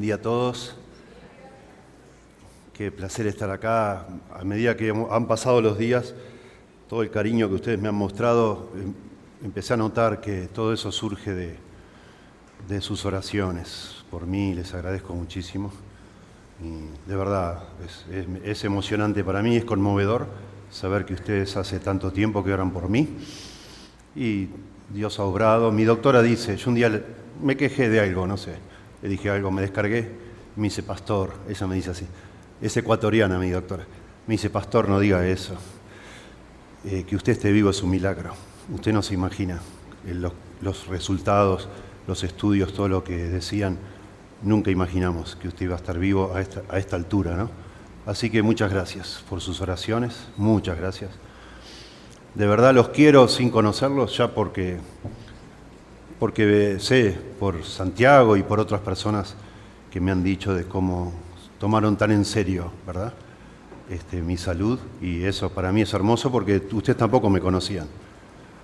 Buen día a todos. Qué placer estar acá. A medida que han pasado los días, todo el cariño que ustedes me han mostrado, empecé a notar que todo eso surge de sus oraciones. Por mí les agradezco muchísimo. Y de verdad, es emocionante para mí, es conmovedor saber que ustedes hace tanto tiempo que oran por mí. Y Dios ha obrado. Mi doctora dice, yo un día me quejé de algo, no sé, le dije algo, me descargué, me dice, pastor, ella me dice así, es ecuatoriana mi doctora, me dice, pastor, no diga eso, que usted esté vivo es un milagro, usted no se imagina los resultados, los estudios, todo lo que decían, nunca imaginamos que usted iba a estar vivo a esta altura, ¿no? Así que muchas gracias por sus oraciones, muchas gracias. De verdad los quiero sin conocerlos, ya porque sé por Santiago y por otras personas que me han dicho de cómo tomaron tan en serio, ¿verdad? Mi salud, y eso para mí es hermoso porque ustedes tampoco me conocían.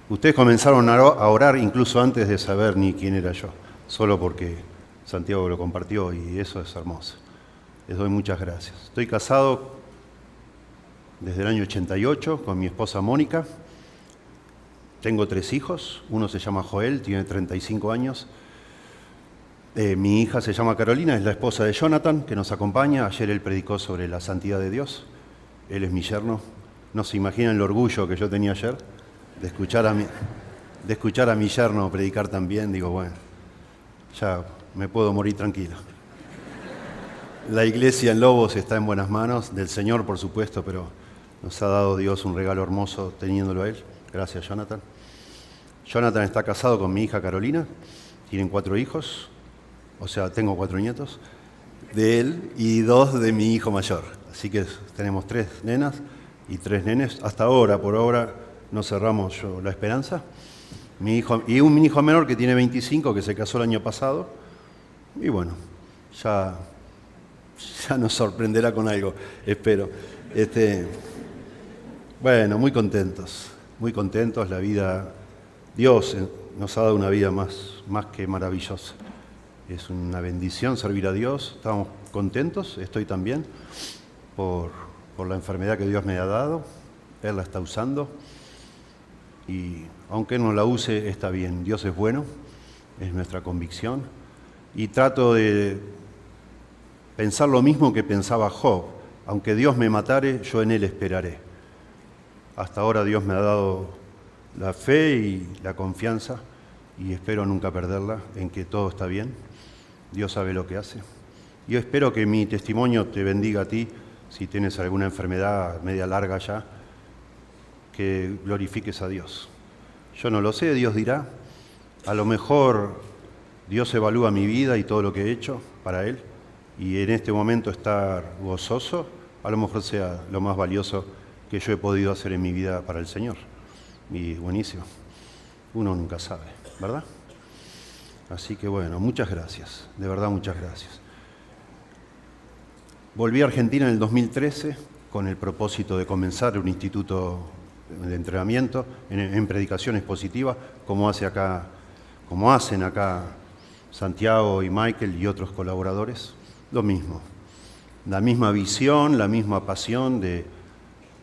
Ustedes comenzaron a orar incluso antes de saber ni quién era yo, solo porque Santiago lo compartió y eso es hermoso. Les doy muchas gracias. Estoy casado desde el año 88 con mi esposa Mónica. Tengo 3 hijos, uno se llama Joel, tiene 35 años. Mi hija se llama Carolina, es la esposa de Jonathan, que nos acompaña. Ayer él predicó sobre la santidad de Dios. Él es mi yerno. No se imaginan el orgullo que yo tenía ayer de escuchar a mi yerno predicar también. Digo, bueno, ya me puedo morir tranquilo. La iglesia en Lobos está en buenas manos, del Señor por supuesto, pero nos ha dado Dios un regalo hermoso teniéndolo a Él. Gracias, Jonathan. Jonathan está casado con mi hija Carolina, tienen 4 hijos, o sea, tengo 4 nietos de él y 2 de mi hijo mayor. Así que tenemos 3 nenas y 3 nenes. Hasta ahora, por ahora, no cerramos la esperanza. Mi hijo, y un hijo menor que tiene 25, que se casó el año pasado. Y bueno, ya nos sorprenderá con algo, espero. Bueno, muy contentos, la vida. Dios nos ha dado una vida más que maravillosa. Es una bendición servir a Dios, estamos contentos, estoy también, por la enfermedad que Dios me ha dado, Él la está usando, y aunque Él no la use, está bien, Dios es bueno, es nuestra convicción, y trato de pensar lo mismo que pensaba Job, aunque Dios me matare, yo en Él esperaré. Hasta ahora Dios me ha dado la fe y la confianza, y espero nunca perderla, en que todo está bien. Dios sabe lo que hace. Yo espero que mi testimonio te bendiga a ti, si tienes alguna enfermedad media larga ya, que glorifiques a Dios. Yo no lo sé, Dios dirá. A lo mejor Dios evalúa mi vida y todo lo que he hecho para Él, y en este momento estar gozoso, a lo mejor sea lo más valioso que yo he podido hacer en mi vida para el Señor. Y buenísimo. Uno nunca sabe, ¿verdad? Así que bueno, muchas gracias, de verdad muchas gracias. Volví a Argentina en el 2013 con el propósito de comenzar un instituto de entrenamiento en predicaciones positivas, como hacen acá Santiago y Michael y otros colaboradores. Lo mismo, la misma visión, la misma pasión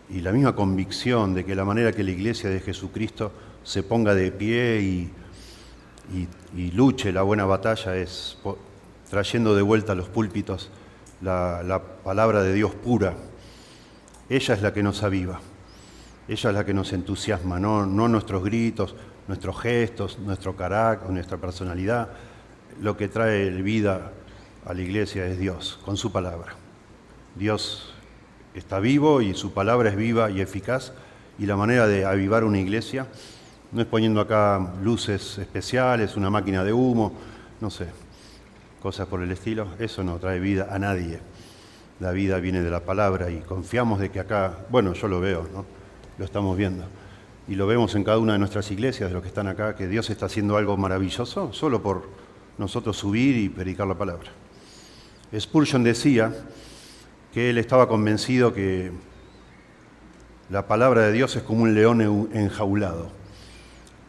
y la misma convicción de que la manera que la Iglesia de Jesucristo se ponga de pie y luche la buena batalla es trayendo de vuelta a los púlpitos la palabra de Dios pura. Ella es la que nos aviva, ella es la que nos entusiasma, no nuestros gritos, nuestros gestos, nuestro carácter, nuestra personalidad. Lo que trae vida a la Iglesia es Dios, con su palabra. Dios está vivo y su palabra es viva y eficaz, y la manera de avivar una iglesia no es poniendo acá luces especiales, una máquina de humo, no sé, cosas por el estilo. Eso no trae vida a nadie. La vida viene de la palabra y confiamos de que acá, bueno, yo lo veo, ¿no? Lo estamos viendo. Y lo vemos en cada una de nuestras iglesias, de los que están acá, que Dios está haciendo algo maravilloso solo por nosotros subir y predicar la palabra. Spurgeon decía que él estaba convencido que la palabra de Dios es como un león enjaulado.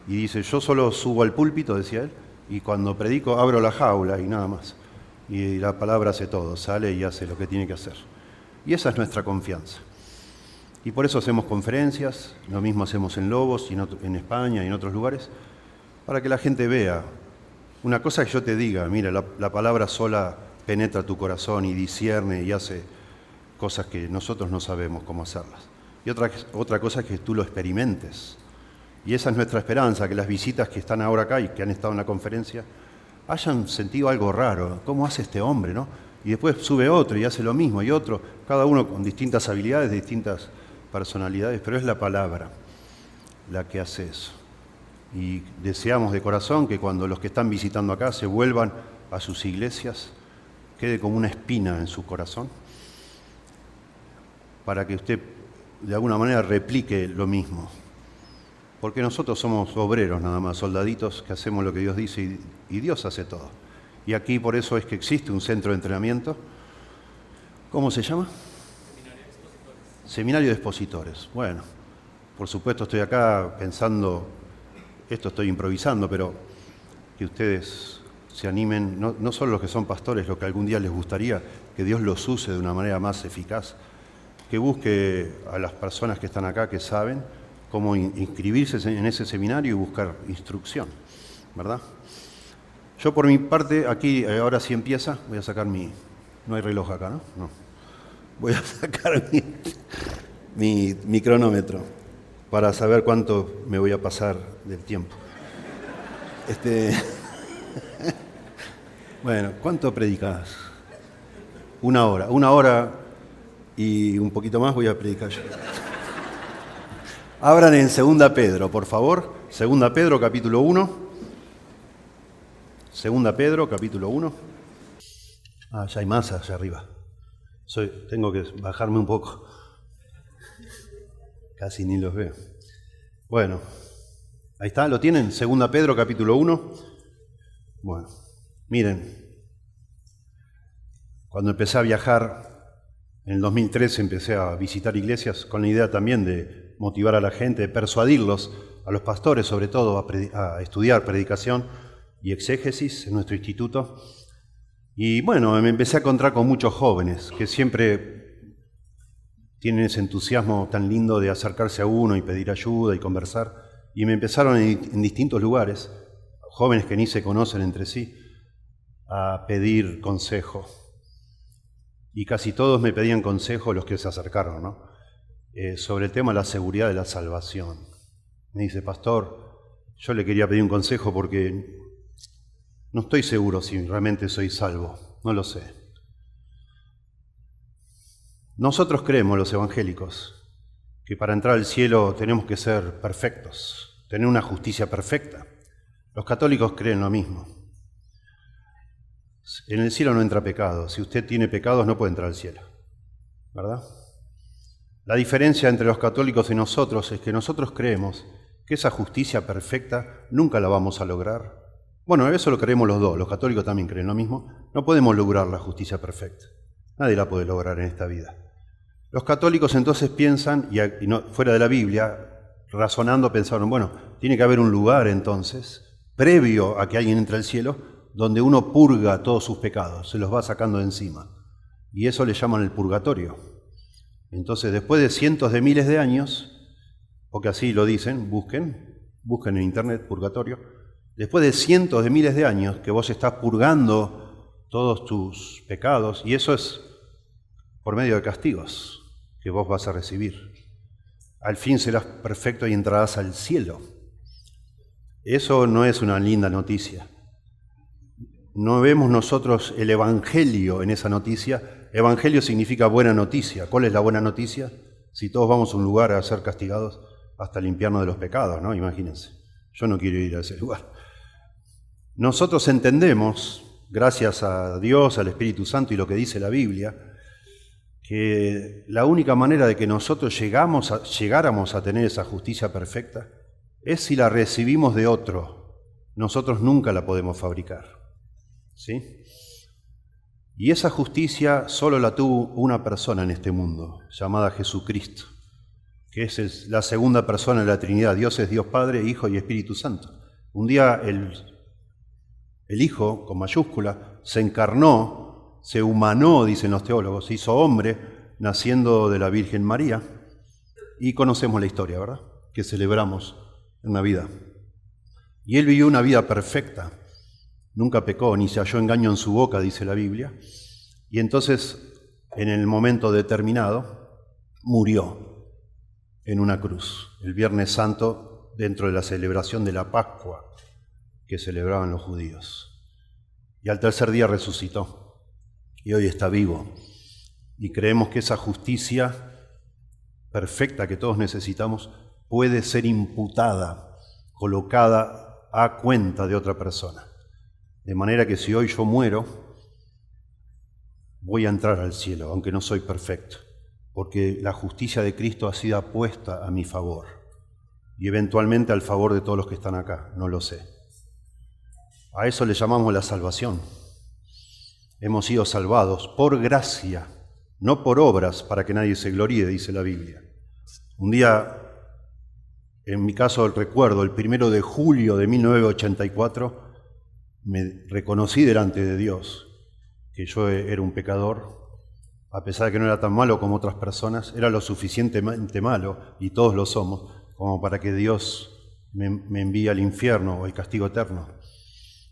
Y dice, yo solo subo al púlpito, decía él, y cuando predico abro la jaula y nada más. y la palabra hace todo, sale y hace lo que tiene que hacer. Y esa es nuestra confianza. Y por eso hacemos conferencias, lo mismo hacemos en Lobos, y en España y en otros lugares, para que la gente vea. Una cosa que yo te diga, mira, la palabra sola penetra tu corazón y discierne y hace cosas que nosotros no sabemos cómo hacerlas. Y otra cosa es que tú lo experimentes. Y esa es nuestra esperanza, que las visitas que están ahora acá y que han estado en la conferencia hayan sentido algo raro. ¿Cómo hace este hombre, no? Y después sube otro y hace lo mismo, y otro, cada uno con distintas habilidades, distintas personalidades, pero es la palabra la que hace eso. Y deseamos de corazón que cuando los que están visitando acá se vuelvan a sus iglesias, quede como una espina en su corazón, para que usted de alguna manera replique lo mismo. Porque nosotros somos obreros nada más, soldaditos que hacemos lo que Dios dice y Dios hace todo. Y aquí por eso es que existe un centro de entrenamiento. ¿Cómo se llama? Seminario de Expositores. Bueno, por supuesto estoy acá pensando, esto estoy improvisando, pero que ustedes se animen, no solo los que son pastores, lo que algún día les gustaría, que Dios los use de una manera más eficaz, que busque a las personas que están acá, que saben cómo inscribirse en ese seminario y buscar instrucción, ¿verdad? Yo por mi parte, aquí ahora sí empieza, voy a sacar no hay reloj acá, ¿no? No. Voy a sacar mi cronómetro para saber cuánto me voy a pasar del tiempo. Bueno, ¿cuánto predicas? 1 hora. 1 hora y un poquito más voy a predicar yo. Abran en 2 Pedro, por favor. 2 Pedro, capítulo 1. 2 Pedro, capítulo 1. Ya hay más allá arriba. Tengo que bajarme un poco. Casi ni los veo. Bueno, ahí está, ¿lo tienen? 2 Pedro, capítulo 1. Bueno, miren. Cuando empecé a viajar, en el 2013 empecé a visitar iglesias con la idea también de motivar a la gente, de persuadirlos, a los pastores sobre todo, a estudiar predicación y exégesis en nuestro instituto. Y bueno, me empecé a encontrar con muchos jóvenes que siempre tienen ese entusiasmo tan lindo de acercarse a uno y pedir ayuda y conversar. Y me empezaron en distintos lugares, jóvenes que ni se conocen entre sí, a pedir consejo. Y casi todos me pedían consejo los que se acercaron, ¿no? Sobre el tema de la seguridad de la salvación. Me dice, pastor, yo le quería pedir un consejo porque no estoy seguro si realmente soy salvo, no lo sé. Nosotros creemos, los evangélicos, que para entrar al cielo tenemos que ser perfectos, tener una justicia perfecta. Los católicos creen lo mismo. En el cielo no entra pecado. Si usted tiene pecados no puede entrar al cielo, ¿verdad? La diferencia entre los católicos y nosotros es que nosotros creemos que esa justicia perfecta nunca la vamos a lograr. Bueno, eso lo creemos los dos, los católicos también creen lo mismo. No podemos lograr la justicia perfecta. Nadie la puede lograr en esta vida. Los católicos entonces piensan, y no, fuera de la Biblia, razonando pensaron, bueno, tiene que haber un lugar entonces, previo a que alguien entre al cielo, donde uno purga todos sus pecados, se los va sacando de encima. Y eso le llaman el purgatorio. Entonces, después de cientos de miles de años, porque así lo dicen, busquen en internet purgatorio, después de cientos de miles de años que vos estás purgando todos tus pecados, y eso es por medio de castigos que vos vas a recibir. Al fin serás perfecto y entrarás al cielo. Eso no es una linda noticia. No vemos nosotros el Evangelio en esa noticia. Evangelio significa buena noticia. ¿Cuál es la buena noticia? Si todos vamos a un lugar a ser castigados hasta limpiarnos de los pecados, ¿no? Imagínense. Yo no quiero ir a ese lugar. Nosotros entendemos, gracias a Dios, al Espíritu Santo y lo que dice la Biblia, que la única manera de que nosotros llegáramos a tener esa justicia perfecta es si la recibimos de otro. Nosotros nunca la podemos fabricar, ¿sí? Y esa justicia solo la tuvo una persona en este mundo, llamada Jesucristo, que es la segunda persona de la Trinidad. Dios es Dios Padre, Hijo y Espíritu Santo. Un día el El Hijo, con mayúscula, se encarnó, se humanó, dicen los teólogos, se hizo hombre, naciendo de la Virgen María. Y conocemos la historia, ¿verdad?, que celebramos en Navidad. Y Él vivió una vida perfecta, nunca pecó, ni se halló engaño en su boca, dice la Biblia. Y entonces, en el momento determinado, murió en una cruz, el Viernes Santo, dentro de la celebración de la Pascua que celebraban los judíos. Y al tercer día resucitó, y hoy está vivo. Y creemos que esa justicia perfecta que todos necesitamos puede ser imputada, colocada a cuenta de otra persona. De manera que si hoy yo muero, voy a entrar al cielo, aunque no soy perfecto, porque la justicia de Cristo ha sido puesta a mi favor y eventualmente al favor de todos los que están acá, no lo sé. A eso le llamamos la salvación. Hemos sido salvados por gracia, no por obras para que nadie se gloríe, dice la Biblia. Un día, en mi caso recuerdo, el 1 de julio de 1984, me reconocí delante de Dios que yo era un pecador, a pesar de que no era tan malo como otras personas, era lo suficientemente malo, y todos lo somos, como para que Dios me envíe al infierno o al castigo eterno.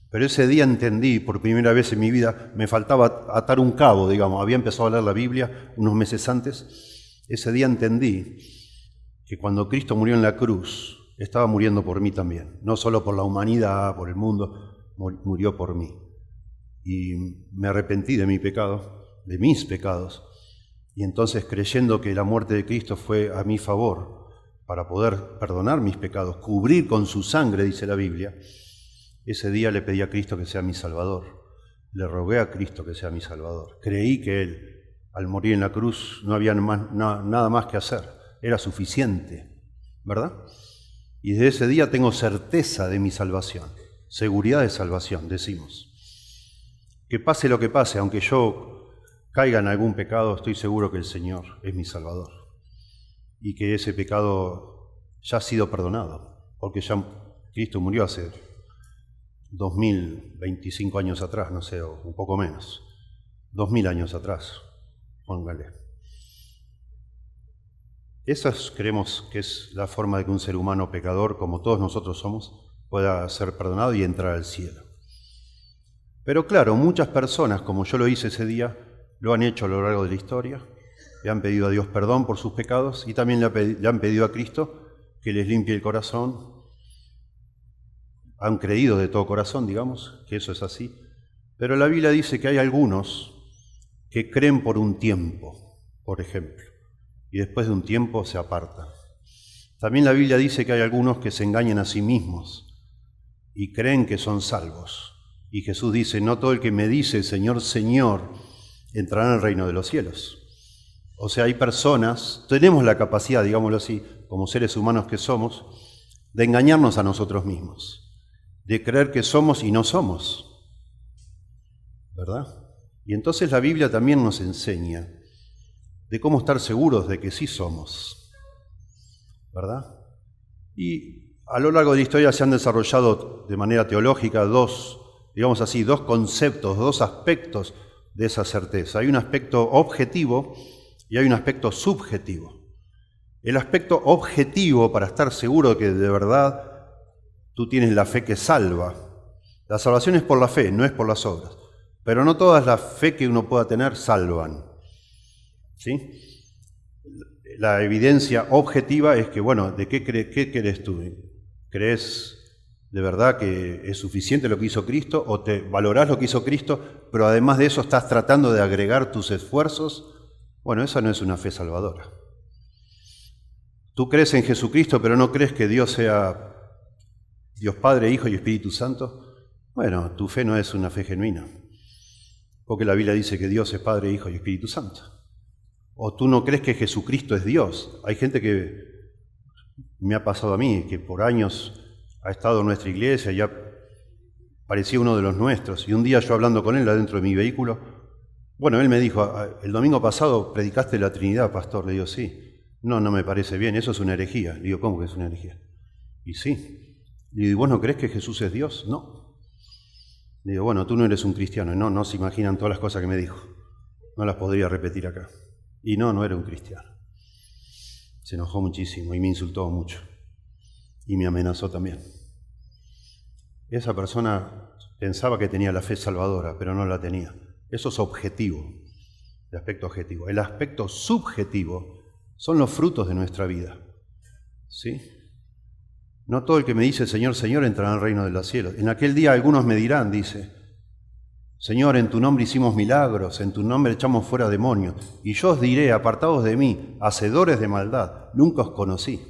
Pero ese día entendí, por primera vez en mi vida, me faltaba atar un cabo, digamos, había empezado a leer la Biblia unos meses antes. Ese día entendí que cuando Cristo murió en la cruz, estaba muriendo por mí también, no solo por la humanidad, por el mundo, murió por mí. Y me arrepentí de mi pecado, de mis pecados, y entonces, creyendo que la muerte de Cristo fue a mi favor para poder perdonar mis pecados, cubrir con su sangre, dice la Biblia, ese día le pedí a Cristo que sea mi Salvador, le rogué a Cristo que sea mi Salvador. Creí que Él, al morir en la cruz, no había nada más que hacer, era suficiente, ¿verdad? Y desde ese día tengo certeza de mi salvación, seguridad de salvación, decimos. Que pase lo que pase, aunque yo caiga en algún pecado, estoy seguro que el Señor es mi Salvador y que ese pecado ya ha sido perdonado, porque ya Cristo murió hace 2025 años atrás, no sé, o un poco menos, 2000 años atrás, póngale. Esa creemos que es la forma de que un ser humano pecador, como todos nosotros somos, pueda ser perdonado y entrar al cielo. Pero claro, muchas personas, como yo lo hice ese día, lo han hecho a lo largo de la historia, le han pedido a Dios perdón por sus pecados y también le han pedido a Cristo que les limpie el corazón. Han creído de todo corazón, digamos, que eso es así. Pero la Biblia dice que hay algunos que creen por un tiempo, por ejemplo, y después de un tiempo se apartan. También la Biblia dice que hay algunos que se engañan a sí mismos y creen que son salvos. Y Jesús dice, no todo el que me dice Señor, Señor, entrará en el reino de los cielos. O sea, hay personas, tenemos la capacidad, digámoslo así, como seres humanos que somos, de engañarnos a nosotros mismos, de creer que somos y no somos, ¿verdad? Y entonces la Biblia también nos enseña de cómo estar seguros de que sí somos, ¿verdad? Y a lo largo de la historia se han desarrollado de manera teológica dos conceptos, dos aspectos de esa certeza. Hay un aspecto objetivo y hay un aspecto subjetivo. El aspecto objetivo, para estar seguro de que de verdad tú tienes la fe que salva. La salvación es por la fe, no es por las obras. Pero no todas las fe que uno pueda tener salvan, ¿sí? La evidencia objetiva es que, bueno, ¿de qué crees tú? ¿Crees de verdad que es suficiente lo que hizo Cristo o te valorás lo que hizo Cristo, pero además de eso estás tratando de agregar tus esfuerzos? Bueno, esa no es una fe salvadora. Tú crees en Jesucristo, pero no crees que Dios sea Dios Padre, Hijo y Espíritu Santo. Bueno, tu fe no es una fe genuina, porque la Biblia dice que Dios es Padre, Hijo y Espíritu Santo. O tú no crees que Jesucristo es Dios. Hay gente que me ha pasado a mí, que por años ha estado en nuestra iglesia, ya parecía uno de los nuestros, y un día yo hablando con él adentro de mi vehículo, bueno, él me dijo, el domingo pasado predicaste la Trinidad, pastor. Le digo, sí. No me parece bien, eso es una herejía. Le digo, ¿cómo que es una herejía? Y sí. Le digo, ¿vos no crees que Jesús es Dios? No. Le digo, bueno, tú no eres un cristiano. Y no se imaginan todas las cosas que me dijo. No las podría repetir acá. Y no era un cristiano. Se enojó muchísimo y me insultó mucho. Y me amenazó también. Esa persona pensaba que tenía la fe salvadora, pero no la tenía. Eso es objetivo, el aspecto objetivo. El aspecto subjetivo son los frutos de nuestra vida. ¿Sí? No todo el que me dice Señor, Señor entrará al reino de los cielos. En aquel día algunos me dirán, dice, Señor, en tu nombre hicimos milagros, en tu nombre echamos fuera demonios. Y yo os diré, apartados de mí, hacedores de maldad, nunca os conocí.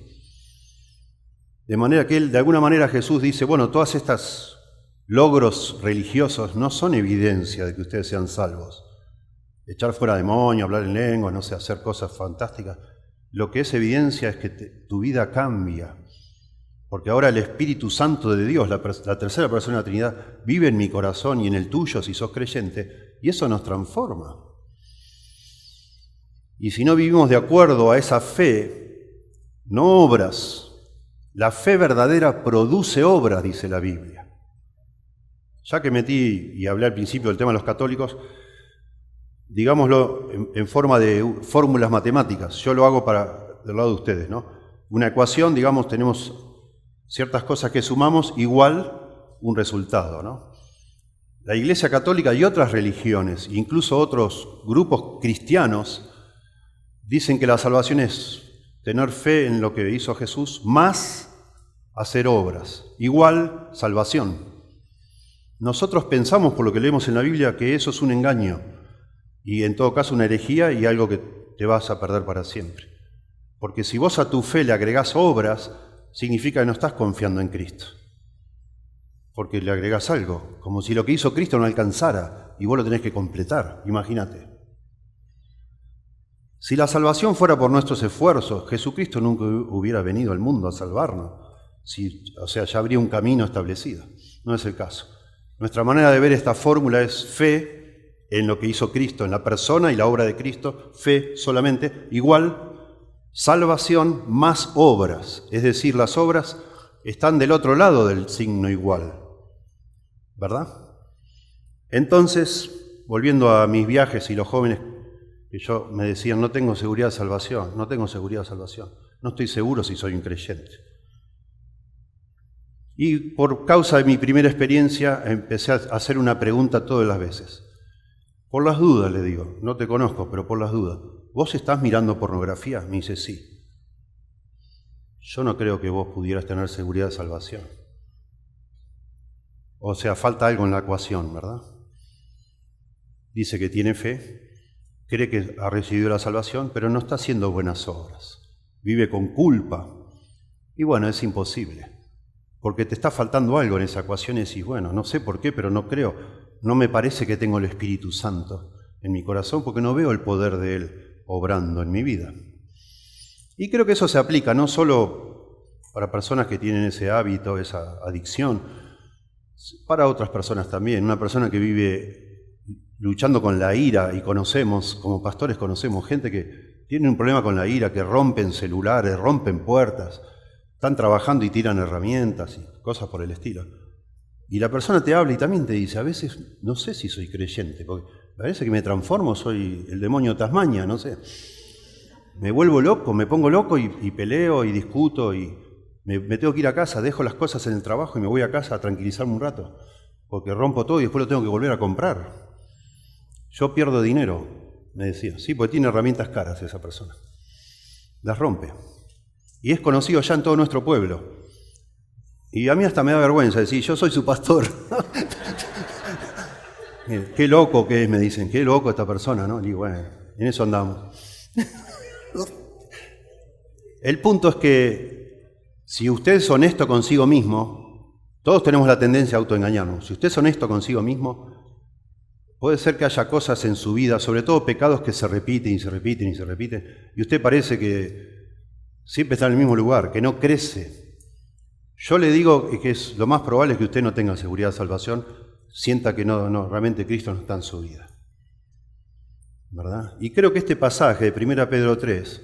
De manera que de alguna manera Jesús dice, bueno, todas estas logros religiosos no son evidencia de que ustedes sean salvos. Echar fuera demonios, hablar en lengua, no sé, hacer cosas fantásticas. Lo que es evidencia es que tu vida cambia. Porque ahora el Espíritu Santo de Dios, la tercera persona de la Trinidad, vive en mi corazón y en el tuyo si sos creyente, y eso nos transforma. Y si no vivimos de acuerdo a esa fe, no obras. La fe verdadera produce obras, dice la Biblia. Ya que metí y hablé al principio del tema de los católicos, digámoslo en forma de fórmulas matemáticas. Yo lo hago del lado de ustedes, ¿no? Una ecuación, digamos, tenemos ciertas cosas que sumamos igual un resultado, ¿no? La Iglesia Católica y otras religiones, incluso otros grupos cristianos, dicen que la salvación es tener fe en lo que hizo Jesús más hacer obras, igual salvación. Nosotros pensamos, por lo que leemos en la Biblia, que eso es un engaño y en todo caso una herejía y algo que te vas a perder para siempre. Porque si vos a tu fe le agregás obras, significa que no estás confiando en Cristo. Porque le agregás algo, como si lo que hizo Cristo no alcanzara y vos lo tenés que completar, imagínate. Si la salvación fuera por nuestros esfuerzos, Jesucristo nunca hubiera venido al mundo a salvarnos. Ya habría un camino establecido. No es el caso. Nuestra manera de ver esta fórmula es fe en lo que hizo Cristo, en la persona y la obra de Cristo, fe solamente, igual salvación más obras, es decir, las obras están del otro lado del signo igual, ¿verdad? Entonces, volviendo a mis viajes y los jóvenes que me decían, no tengo seguridad de salvación, no estoy seguro si soy un creyente. Y por causa de mi primera experiencia empecé a hacer una pregunta todas las veces. Por las dudas, le digo, no te conozco, pero por las dudas. ¿Vos estás mirando pornografía? Me dice, sí. Yo no creo que vos pudieras tener seguridad de salvación. O sea, falta algo en la ecuación, ¿verdad? Dice que tiene fe, cree que ha recibido la salvación, pero no está haciendo buenas obras. Vive con culpa. Y bueno, es imposible. Porque te está faltando algo en esa ecuación y decís, bueno, no sé por qué, pero no creo. No me parece que tengo el Espíritu Santo en mi corazón porque no veo el poder de Él obrando en mi vida. Y creo que eso se aplica no solo para personas que tienen ese hábito, esa adicción, para otras personas también. Una persona que vive luchando con la ira, y como pastores conocemos gente que tiene un problema con la ira, que rompen celulares, rompen puertas, están trabajando y tiran herramientas y cosas por el estilo. Y la persona te habla y también te dice, a veces no sé si soy creyente, porque parece que me transformo, soy el demonio de Tasmania, no sé. Me vuelvo loco, me pongo loco y peleo y discuto y me tengo que ir a casa, dejo las cosas en el trabajo y me voy a casa a tranquilizarme un rato, porque rompo todo y después lo tengo que volver a comprar. Yo pierdo dinero, me decía. Sí, porque tiene herramientas caras esa persona. Las rompe. Y es conocido ya en todo nuestro pueblo. Y a mí hasta me da vergüenza decir, yo soy su pastor. Qué loco que es, me dicen, qué loco esta persona, ¿no? Y bueno, en eso andamos. El punto es que si usted es honesto consigo mismo, todos tenemos la tendencia a autoengañarnos. Si usted es honesto consigo mismo, puede ser que haya cosas en su vida, sobre todo pecados que se repiten y se repiten y se repiten, y usted parece que siempre está en el mismo lugar, que no crece. Yo le digo que lo más probable es que usted no tenga seguridad de salvación, sienta que no, realmente Cristo no está en su vida, ¿verdad? Y creo que este pasaje de 1 Pedro 3,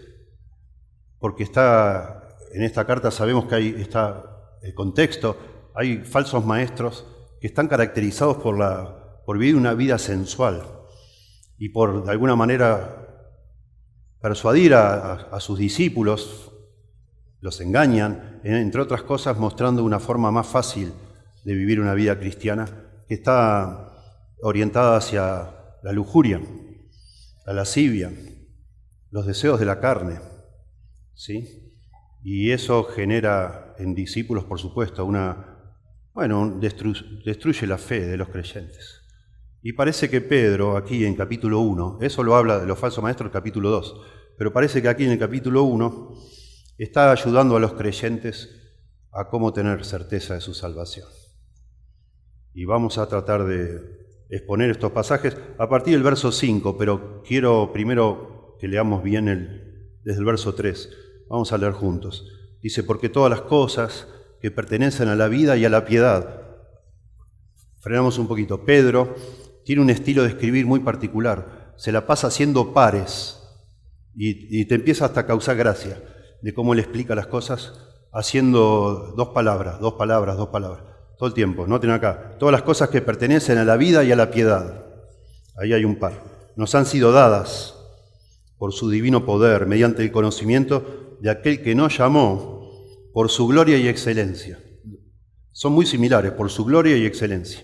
porque está en esta carta, sabemos que está el contexto, hay falsos maestros que están caracterizados por vivir una vida sensual y por, de alguna manera, persuadir a sus discípulos, los engañan, entre otras cosas, mostrando una forma más fácil de vivir una vida cristiana que está orientada hacia la lujuria, la lascivia, los deseos de la carne, ¿sí? Y eso genera en discípulos, por supuesto, destruye la fe de los creyentes. Y parece que Pedro, aquí en capítulo 1, eso lo habla de los falsos maestros en capítulo 2, pero parece que aquí en el capítulo 1 está ayudando a los creyentes a cómo tener certeza de su salvación. Y vamos a tratar de exponer estos pasajes a partir del verso 5, pero quiero primero que leamos bien desde el verso 3. Vamos a leer juntos. Dice, porque todas las cosas que pertenecen a la vida y a la piedad. Frenamos un poquito. Pedro tiene un estilo de escribir muy particular. Se la pasa haciendo pares y te empieza hasta a causar gracia de cómo él explica las cosas haciendo dos palabras. Todo el tiempo, noten acá. Todas las cosas que pertenecen a la vida y a la piedad. Ahí hay un par. Nos han sido dadas por su divino poder, mediante el conocimiento de aquel que nos llamó por su gloria y excelencia. Son muy similares, por su gloria y excelencia.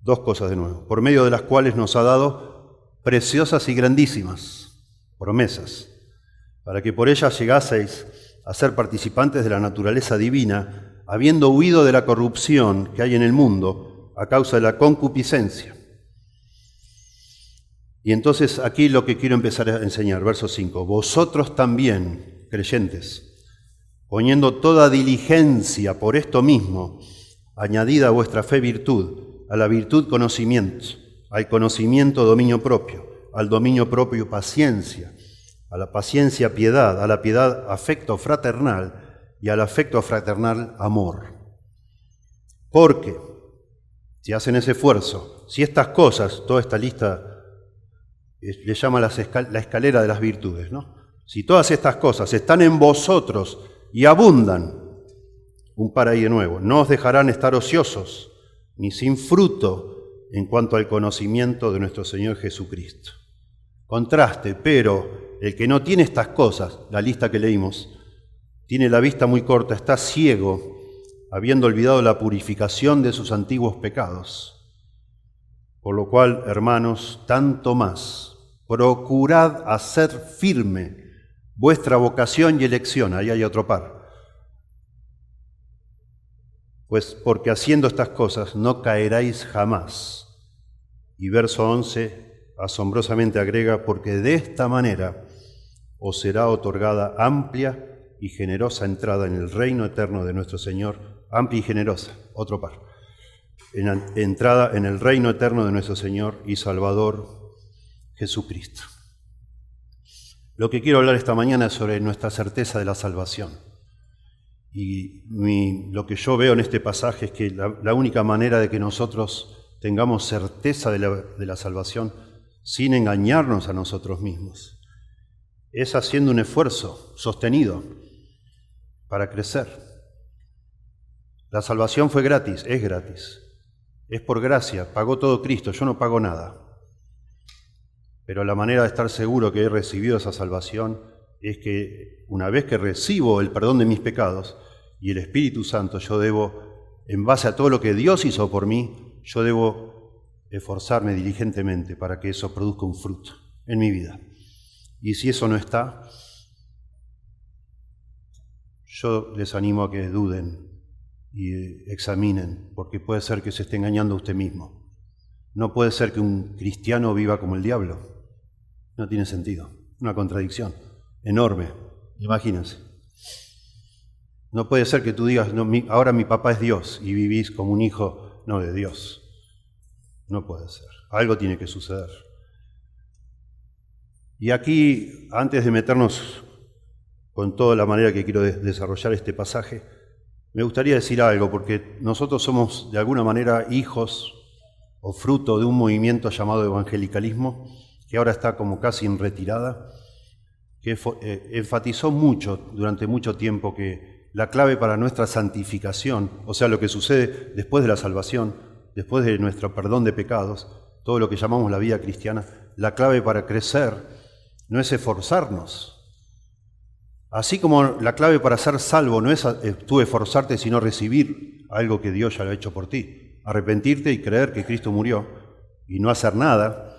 Dos cosas de nuevo, por medio de las cuales nos ha dado preciosas y grandísimas promesas, para que por ellas llegaseis a ser participantes de la naturaleza divina, habiendo huido de la corrupción que hay en el mundo a causa de la concupiscencia. Y entonces aquí lo que quiero empezar a enseñar, verso 5. Vosotros también, creyentes, poniendo toda diligencia por esto mismo, añadida a vuestra fe virtud, a la virtud conocimiento, al conocimiento dominio propio, al dominio propio paciencia, a la paciencia piedad, a la piedad afecto fraternal y al afecto fraternal amor. Porque si hacen ese esfuerzo, si estas cosas, toda esta lista le llama la escalera de las virtudes, ¿no? Si todas estas cosas están en vosotros y abundan, un par ahí de nuevo, no os dejarán estar ociosos ni sin fruto en cuanto al conocimiento de nuestro Señor Jesucristo. Contraste, pero el que no tiene estas cosas, la lista que leímos, tiene la vista muy corta, está ciego, habiendo olvidado la purificación de sus antiguos pecados. Por lo cual, hermanos, tanto más, procurad hacer firme vuestra vocación y elección. Ahí hay otro par. Pues porque haciendo estas cosas no caeráis jamás. Y verso 11 asombrosamente agrega, porque de esta manera os será otorgada amplia y generosa entrada en el reino eterno de nuestro Señor. Amplia y generosa, otro par. Entrada en el reino eterno de nuestro Señor y Salvador Jesucristo. Lo que quiero hablar esta mañana es sobre nuestra certeza de la salvación. Y lo que yo veo en este pasaje es que la única manera de que nosotros tengamos certeza de la salvación sin engañarnos a nosotros mismos es haciendo un esfuerzo sostenido para crecer. La salvación fue gratis, es por gracia, pagó todo Cristo, yo no pago nada. Pero la manera de estar seguro que he recibido esa salvación es que una vez que recibo el perdón de mis pecados y el Espíritu Santo, yo debo, en base a todo lo que Dios hizo por mí, yo debo esforzarme diligentemente para que eso produzca un fruto en mi vida. Y si eso no está, yo les animo a que duden y examinen, porque puede ser que se esté engañando a usted mismo. No puede ser que un cristiano viva como el diablo. No tiene sentido. Una contradicción enorme. Imagínense. No puede ser que tú digas, no, ahora mi papá es Dios y vivís como un hijo no de Dios. No puede ser. Algo tiene que suceder. Y aquí, antes de meternos con toda la manera que quiero desarrollar este pasaje, me gustaría decir algo, porque nosotros somos de alguna manera hijos o fruto de un movimiento llamado evangelicalismo, que ahora está como casi en retirada, que enfatizó mucho, durante mucho tiempo, que la clave para nuestra santificación, o sea, lo que sucede después de la salvación, después de nuestro perdón de pecados, todo lo que llamamos la vida cristiana, la clave para crecer no es esforzarnos. Así como la clave para ser salvo no es tú esforzarte, sino recibir algo que Dios ya lo ha hecho por ti, arrepentirte y creer que Cristo murió y no hacer nada.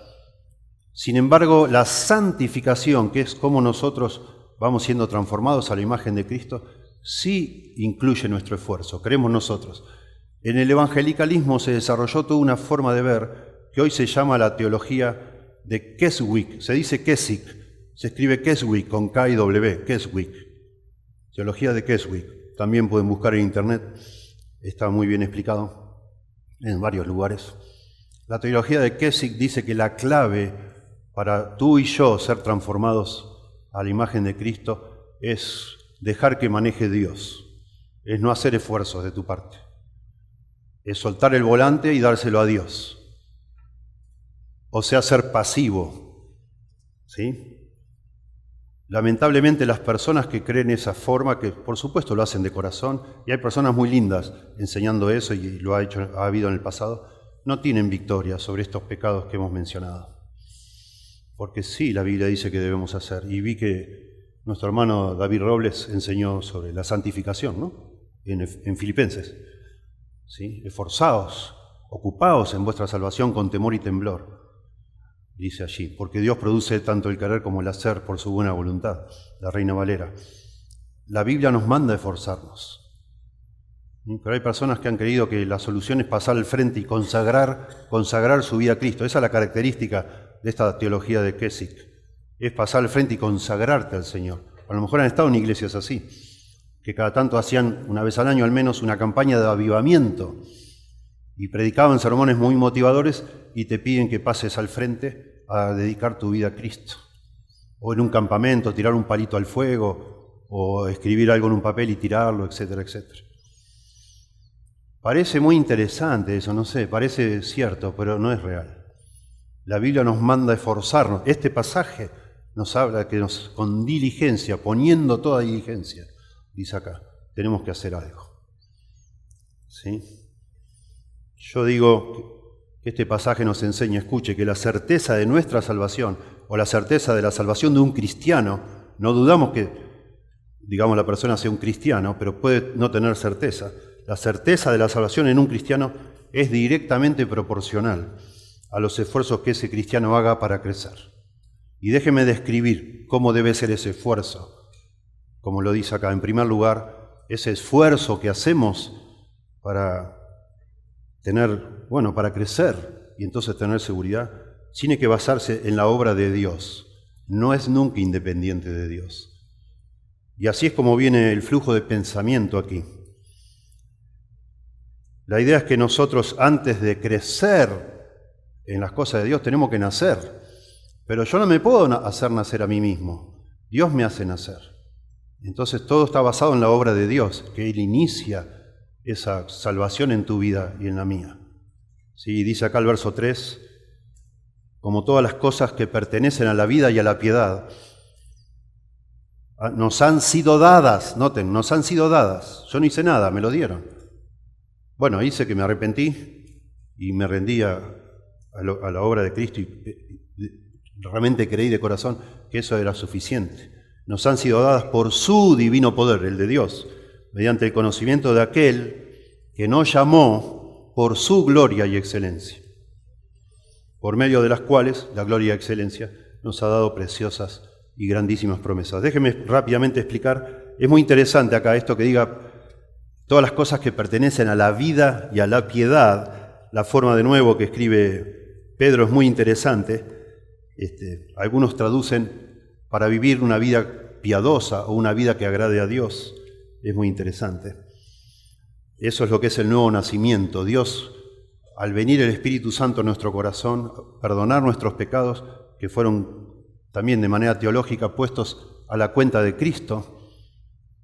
Sin embargo, la santificación, que es como nosotros vamos siendo transformados a la imagen de Cristo, sí incluye nuestro esfuerzo, creemos nosotros. En el evangelicalismo se desarrolló toda una forma de ver que hoy se llama la teología de Keswick, se dice Keswick, se escribe Keswick con K y W, Keswick, teología de Keswick. También pueden buscar en internet, está muy bien explicado en varios lugares. La teología de Keswick dice que la clave para tú y yo ser transformados a la imagen de Cristo es dejar que maneje Dios, es no hacer esfuerzos de tu parte, es soltar el volante y dárselo a Dios, o sea, ser pasivo, ¿sí? Lamentablemente las personas que creen esa forma, que por supuesto lo hacen de corazón, y hay personas muy lindas enseñando eso y lo ha habido en el pasado, no tienen victoria sobre estos pecados que hemos mencionado. Porque sí, la Biblia dice que debemos hacer, y vi que nuestro hermano David Robles enseñó sobre la santificación, ¿no? En Filipenses, ¿sí? Esforzaos, ocupaos en vuestra salvación con temor y temblor, dice allí, porque Dios produce tanto el querer como el hacer por su buena voluntad, la Reina Valera. La Biblia nos manda a esforzarnos, pero hay personas que han creído que la solución es pasar al frente y consagrar su vida a Cristo. Esa es la característica de esta teología de Keswick, es pasar al frente y consagrarte al Señor. A lo mejor han estado en iglesias así, que cada tanto hacían una vez al año al menos una campaña de avivamiento y predicaban sermones muy motivadores y te piden que pases al frente a dedicar tu vida a Cristo. O en un campamento tirar un palito al fuego, o escribir algo en un papel y tirarlo, etcétera, etcétera. Parece muy interesante eso, no sé, parece cierto, pero no es real. La Biblia nos manda a esforzarnos. Este pasaje nos habla que con diligencia, poniendo toda diligencia, dice acá, tenemos que hacer algo. ¿Sí? Yo digo que este pasaje nos enseña, escuche, que la certeza de nuestra salvación, o la certeza de la salvación de un cristiano, no dudamos que, digamos, la persona sea un cristiano, pero puede no tener certeza. La certeza de la salvación en un cristiano es directamente proporcional a los esfuerzos que ese cristiano haga para crecer. Y déjeme describir cómo debe ser ese esfuerzo. Como lo dice acá, en primer lugar, ese esfuerzo que hacemos para para crecer y entonces tener seguridad, tiene que basarse en la obra de Dios. No es nunca independiente de Dios. Y así es como viene el flujo de pensamiento aquí. La idea es que nosotros, antes de crecer en las cosas de Dios, tenemos que nacer. Pero yo no me puedo hacer nacer a mí mismo. Dios me hace nacer. Entonces todo está basado en la obra de Dios, que Él inicia esa salvación en tu vida y en la mía. Sí, dice acá el verso 3, como todas las cosas que pertenecen a la vida y a la piedad, nos han sido dadas, noten, nos han sido dadas. Yo no hice nada, me lo dieron. Bueno, hice que me arrepentí y me rendí a la obra de Cristo y realmente creí de corazón que eso era suficiente. Nos han sido dadas por su divino poder, el de Dios, mediante el conocimiento de aquel que nos llamó por su gloria y excelencia, por medio de las cuales la gloria y excelencia nos ha dado preciosas y grandísimas promesas. Déjeme rápidamente explicar, es muy interesante acá esto que diga todas las cosas que pertenecen a la vida y a la piedad. La forma de nuevo que escribe Pedro es muy interesante. Algunos traducen para vivir una vida piadosa o una vida que agrade a Dios. Es muy interesante. Eso es lo que es el nuevo nacimiento. Dios, al venir el Espíritu Santo en nuestro corazón, perdonar nuestros pecados, que fueron también de manera teológica puestos a la cuenta de Cristo.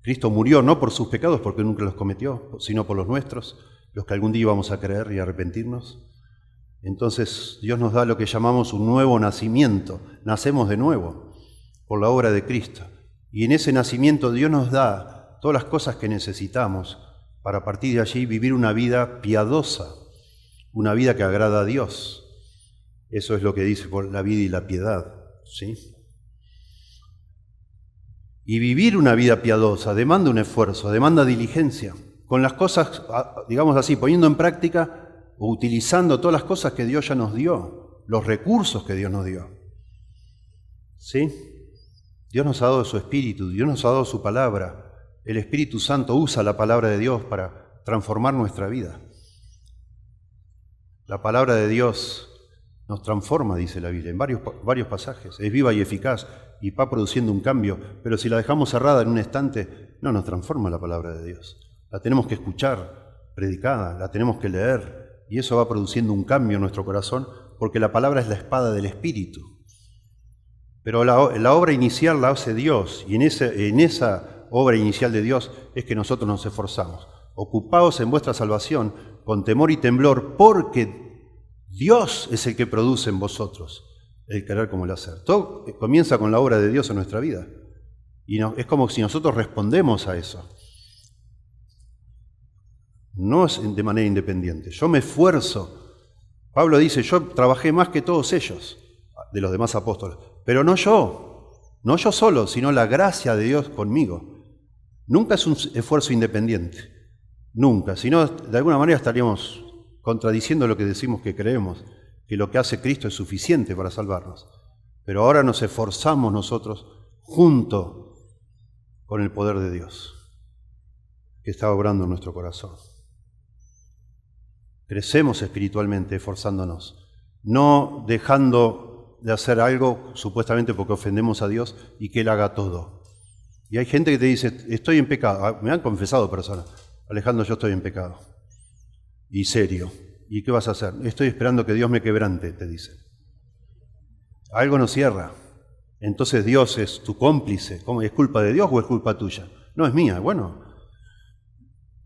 Cristo murió no por sus pecados, porque nunca los cometió, sino por los nuestros, los que algún día íbamos a creer y arrepentirnos. Entonces Dios nos da lo que llamamos un nuevo nacimiento. Nacemos de nuevo por la obra de Cristo. Y en ese nacimiento Dios nos da todas las cosas que necesitamos para a partir de allí vivir una vida piadosa, una vida que agrada a Dios. Eso es lo que dice por la vida y la piedad, ¿sí? Y vivir una vida piadosa demanda un esfuerzo, demanda diligencia, con las cosas, digamos así, poniendo en práctica o utilizando todas las cosas que Dios ya nos dio, los recursos que Dios nos dio. ¿Sí? Dios nos ha dado su Espíritu, Dios nos ha dado su palabra. El Espíritu Santo usa la palabra de Dios para transformar nuestra vida. La palabra de Dios nos transforma, dice la Biblia, en varios pasajes. Es viva y eficaz y va produciendo un cambio, pero si la dejamos cerrada en un estante, no nos transforma la palabra de Dios. La tenemos que escuchar predicada, la tenemos que leer, y eso va produciendo un cambio en nuestro corazón, porque la palabra es la espada del Espíritu. Pero la obra inicial la hace Dios, y en esa obra inicial de Dios es que nosotros nos esforzamos. Ocupaos en vuestra salvación con temor y temblor, porque Dios es el que produce en vosotros el querer como el hacer. Todo comienza con la obra de Dios en nuestra vida. Y es como si nosotros respondemos a eso. No es de manera independiente. Yo me esfuerzo. Pablo dice, yo trabajé más que todos ellos, de los demás apóstoles. Pero no yo solo, sino la gracia de Dios conmigo. Nunca es un esfuerzo independiente. Nunca. Si no, de alguna manera estaríamos contradiciendo lo que decimos que creemos, que lo que hace Cristo es suficiente para salvarnos. Pero ahora nos esforzamos nosotros junto con el poder de Dios que está obrando en nuestro corazón. Crecemos espiritualmente esforzándonos, no dejando de hacer algo supuestamente porque ofendemos a Dios y que Él haga todo. Y hay gente que te dice, estoy en pecado. Me han confesado personas, Alejandro, yo estoy en pecado. Y serio. ¿Y qué vas a hacer? Estoy esperando que Dios me quebrante, te dice. Algo nos cierra. Entonces Dios es tu cómplice. ¿Cómo? ¿Es culpa de Dios o es culpa tuya? No, es mía. Bueno.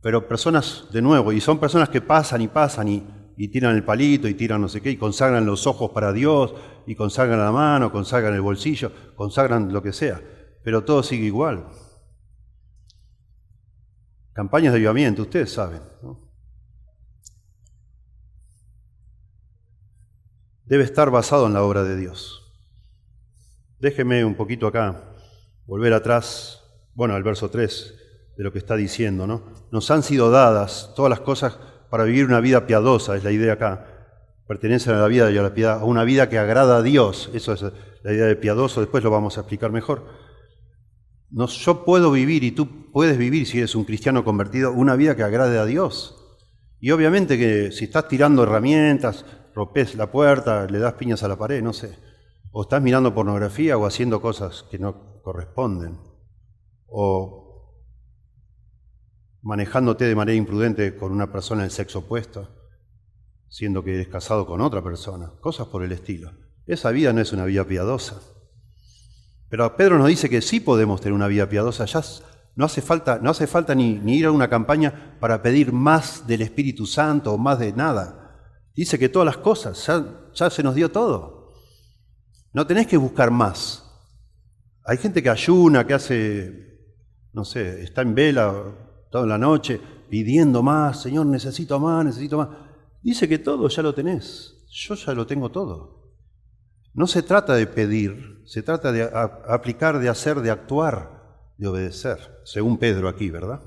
Pero personas, de nuevo, y son personas que pasan y tiran el palito y tiran no sé qué, y consagran los ojos para Dios, y consagran la mano, consagran el bolsillo, consagran lo que sea. Pero todo sigue igual. Campañas de avivamiento, ustedes saben, ¿no? Debe estar basado en la obra de Dios. Déjeme un poquito acá, volver atrás, al verso 3 de lo que está diciendo, ¿no? Nos han sido dadas todas las cosas para vivir una vida piadosa, es la idea acá. Pertenecen a la vida y a la piedad, a una vida que agrada a Dios. Eso es la idea de piadoso, después lo vamos a explicar mejor. Yo puedo vivir y tú puedes vivir, si eres un cristiano convertido, una vida que agrade a Dios. Y obviamente que si estás tirando herramientas, rompes la puerta, le das piñas a la pared, no sé, o estás mirando pornografía o haciendo cosas que no corresponden, o manejándote de manera imprudente con una persona del sexo opuesto, siendo que eres casado con otra persona, cosas por el estilo. Esa vida no es una vida piadosa. Pero Pedro nos dice que sí podemos tener una vida piadosa. Ya no hace falta ni ir a una campaña para pedir más del Espíritu Santo o más de nada. Dice que todas las cosas, ya se nos dio todo. No tenés que buscar más. Hay gente que ayuna, que hace, no sé, está en vela toda la noche pidiendo más, Señor, necesito más, necesito más. Dice que todo ya lo tenés. Yo ya lo tengo todo. No se trata de pedir, se trata de aplicar, de hacer, de actuar, de obedecer, según Pedro aquí, ¿verdad?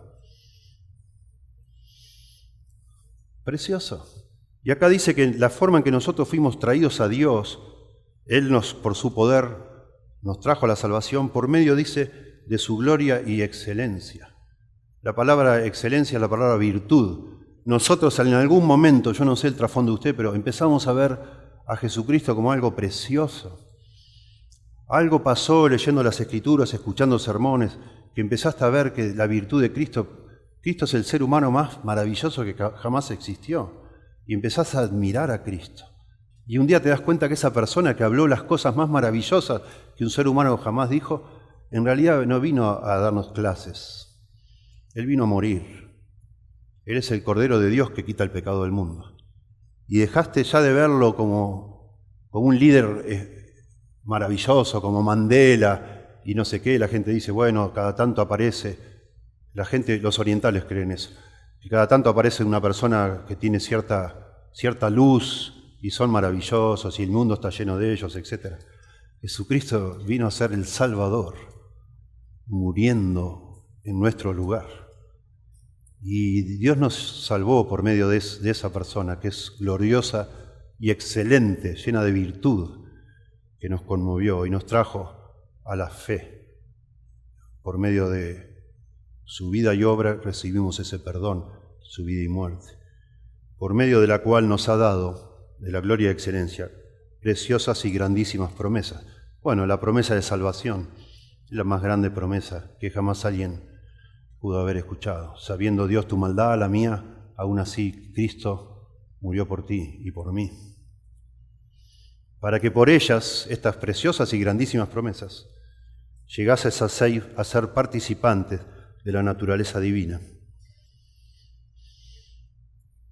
Precioso. Y acá dice que la forma en que nosotros fuimos traídos a Dios, Él por su poder, nos trajo a la salvación por medio, dice, de su gloria y excelencia. La palabra excelencia es la palabra virtud. Nosotros en algún momento, yo no sé el trasfondo de usted, pero empezamos a ver a Jesucristo como algo precioso. Algo pasó leyendo las Escrituras, escuchando sermones, que empezaste a ver que la virtud de Cristo es el ser humano más maravilloso que jamás existió. Y empezás a admirar a Cristo. Y un día te das cuenta que esa persona que habló las cosas más maravillosas que un ser humano jamás dijo, en realidad no vino a darnos clases. Él vino a morir. Él es el Cordero de Dios que quita el pecado del mundo. Y dejaste ya de verlo como un líder maravilloso, como Mandela, y no sé qué. La gente dice, bueno, cada tanto aparece La gente, los orientales creen eso. Y cada tanto aparece una persona que tiene cierta luz y son maravillosos y el mundo está lleno de ellos, etc. Jesucristo vino a ser el Salvador, muriendo en nuestro lugar. Y Dios nos salvó por medio de esa persona que es gloriosa y excelente, llena de virtud, que nos conmovió y nos trajo a la fe. Por medio de su vida y obra recibimos ese perdón, su vida y muerte, por medio de la cual nos ha dado, de la gloria y excelencia, preciosas y grandísimas promesas. Bueno, la promesa de salvación es la más grande promesa que jamás alguien pudo haber escuchado. Sabiendo Dios tu maldad, la mía, aún así Cristo murió por ti y por mí. Para que por ellas, estas preciosas y grandísimas promesas, llegases a ser participantes de la naturaleza divina.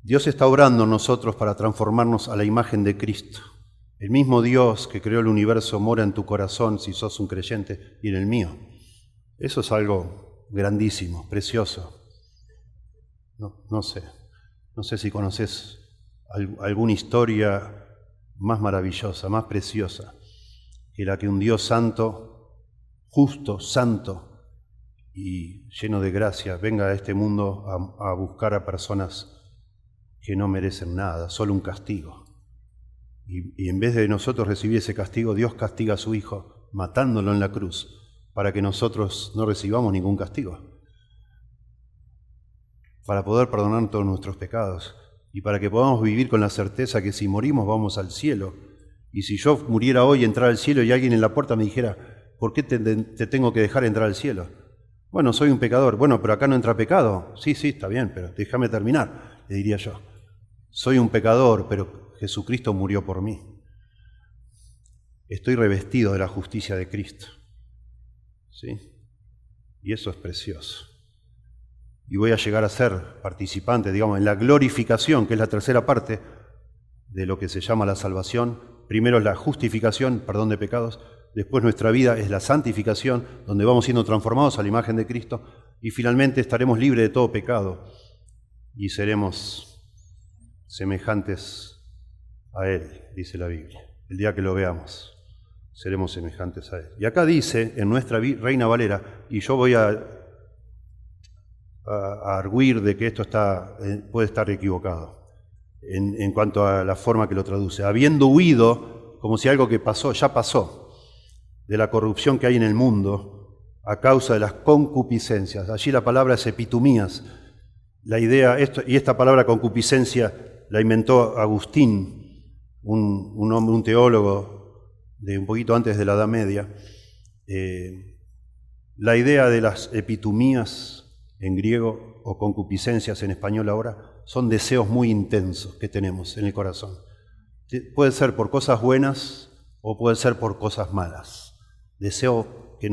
Dios está obrando en nosotros para transformarnos a la imagen de Cristo. El mismo Dios que creó el universo mora en tu corazón si sos un creyente y en el mío. Eso es algo grandísimo, precioso. No sé si conoces alguna historia más maravillosa, más preciosa que la que un Dios santo, justo, santo y lleno de gracia venga a este mundo a buscar a personas que no merecen nada, solo un castigo. Y en vez de nosotros recibir ese castigo, Dios castiga a su Hijo, matándolo en la cruz, para que nosotros no recibamos ningún castigo, para poder perdonar todos nuestros pecados y para que podamos vivir con la certeza que si morimos vamos al cielo. Y si yo muriera hoy, entrar al cielo y alguien en la puerta me dijera, ¿por qué te tengo que dejar entrar al cielo? Bueno, soy un pecador. Bueno, pero acá no entra pecado. Sí, está bien, pero déjame terminar, le diría yo. Soy un pecador, pero Jesucristo murió por mí. Estoy revestido de la justicia de Cristo. ¿Sí? Y eso es precioso. Y voy a llegar a ser participante, digamos, en la glorificación, que es la tercera parte de lo que se llama la salvación. Primero es la justificación, perdón de pecados. Después nuestra vida es la santificación, donde vamos siendo transformados a la imagen de Cristo. Y finalmente estaremos libres de todo pecado y seremos semejantes a Él, dice la Biblia. El día que lo veamos, seremos semejantes a Él. Y acá dice, en nuestra Reina Valera, y yo voy a arguir de que esto puede estar equivocado en cuanto a la forma que lo traduce. Habiendo huido, como si algo que pasó, ya pasó, de la corrupción que hay en el mundo a causa de las concupiscencias. Allí la palabra es epitumías. La idea, esta palabra concupiscencia la inventó Agustín, un hombre, un teólogo de un poquito antes de la Edad Media. La idea de las epitumías en griego o concupiscencias en español ahora son deseos muy intensos que tenemos en el corazón. Puede ser por cosas buenas o puede ser por cosas malas. Deseo que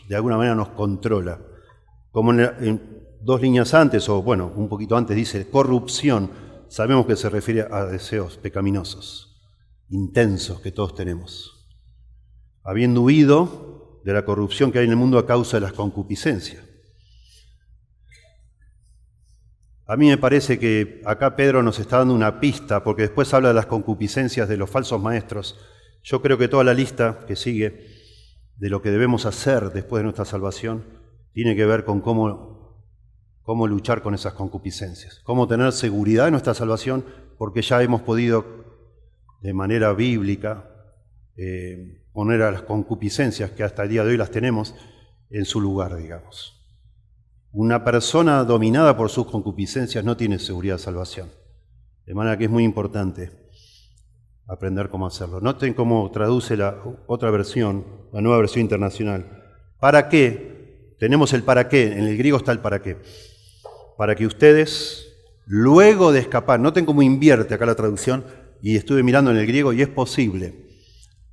de alguna manera nos controla. Como en 2 líneas antes, o bueno, un poquito antes dice corrupción, sabemos que se refiere a deseos pecaminosos, intensos que todos tenemos. Habiendo huido de la corrupción que hay en el mundo a causa de las concupiscencias. A mí me parece que acá Pedro nos está dando una pista, porque después habla de las concupiscencias de los falsos maestros. Yo creo que toda la lista que sigue de lo que debemos hacer después de nuestra salvación tiene que ver con cómo luchar con esas concupiscencias, cómo tener seguridad en nuestra salvación, porque ya hemos podido, de manera bíblica, poner a las concupiscencias, que hasta el día de hoy las tenemos, en su lugar, digamos. Una persona dominada por sus concupiscencias no tiene seguridad de salvación. De manera que es muy importante aprender cómo hacerlo. Noten cómo traduce la otra versión, la Nueva Versión Internacional. ¿Para qué? Tenemos el para qué, en el griego está el para qué. Para que ustedes, luego de escapar, noten cómo invierte acá la traducción, y estuve mirando en el griego y es posible.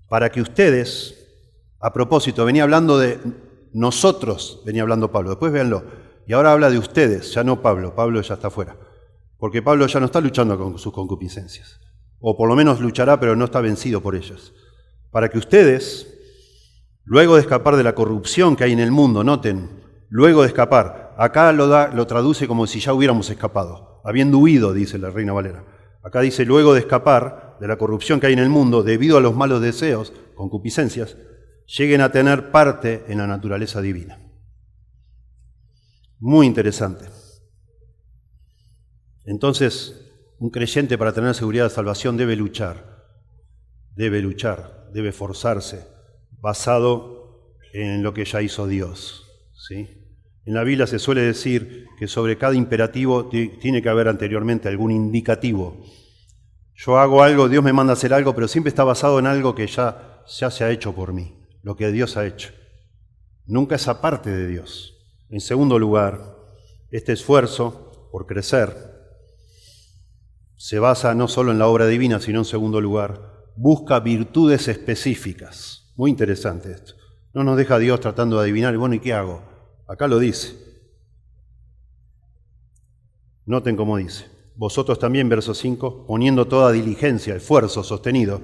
Para que ustedes, a propósito, venía hablando de nosotros, venía hablando Pablo, después véanlo. Y ahora habla de ustedes, ya no Pablo ya está fuera. Porque Pablo ya no está luchando con sus concupiscencias. O por lo menos luchará, pero no está vencido por ellas. Para que ustedes, luego de escapar de la corrupción que hay en el mundo, noten, luego de escapar, Acá lo traduce como si ya hubiéramos escapado, habiendo huido, dice la Reina Valera. Acá dice, luego de escapar de la corrupción que hay en el mundo, debido a los malos deseos, concupiscencias, lleguen a tener parte en la naturaleza divina. Muy interesante. Entonces, un creyente para tener seguridad de salvación debe luchar, debe esforzarse, basado en lo que ya hizo Dios, ¿sí? En la Biblia se suele decir que sobre cada imperativo tiene que haber anteriormente algún indicativo. Yo hago algo, Dios me manda a hacer algo, pero siempre está basado en algo que ya se ha hecho por mí, lo que Dios ha hecho. Nunca es aparte de Dios. En segundo lugar, este esfuerzo por crecer se basa no solo en la obra divina, sino en segundo lugar, busca virtudes específicas. Muy interesante esto. No nos deja Dios tratando de adivinar, bueno, ¿y qué hago? Acá lo dice. Noten cómo dice. Vosotros también, verso 5, poniendo toda diligencia, esfuerzo sostenido,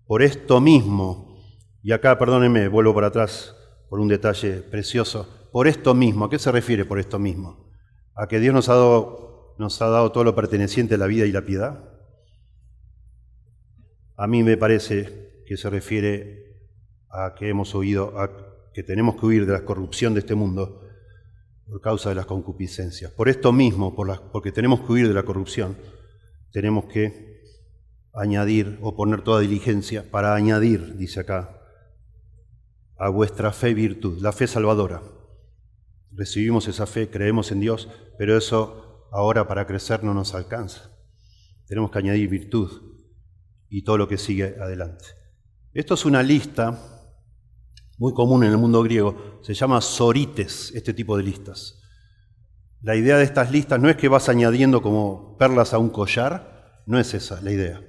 por esto mismo, y acá, perdónenme, vuelvo para atrás por un detalle precioso, por esto mismo, ¿a qué se refiere por esto mismo? ¿A que Dios nos ha dado todo lo perteneciente a la vida y la piedad? A mí me parece que se refiere a que hemos oído, que tenemos que huir de la corrupción de este mundo por causa de las concupiscencias. Por esto mismo, porque tenemos que huir de la corrupción, tenemos que añadir o poner toda diligencia para añadir, dice acá, a vuestra fe virtud, la fe salvadora. Recibimos esa fe, creemos en Dios, pero eso ahora para crecer no nos alcanza. Tenemos que añadir virtud y todo lo que sigue adelante. Esto es una lista muy común en el mundo griego, se llama sorites, este tipo de listas. La idea de estas listas no es que vas añadiendo como perlas a un collar, no es esa la idea.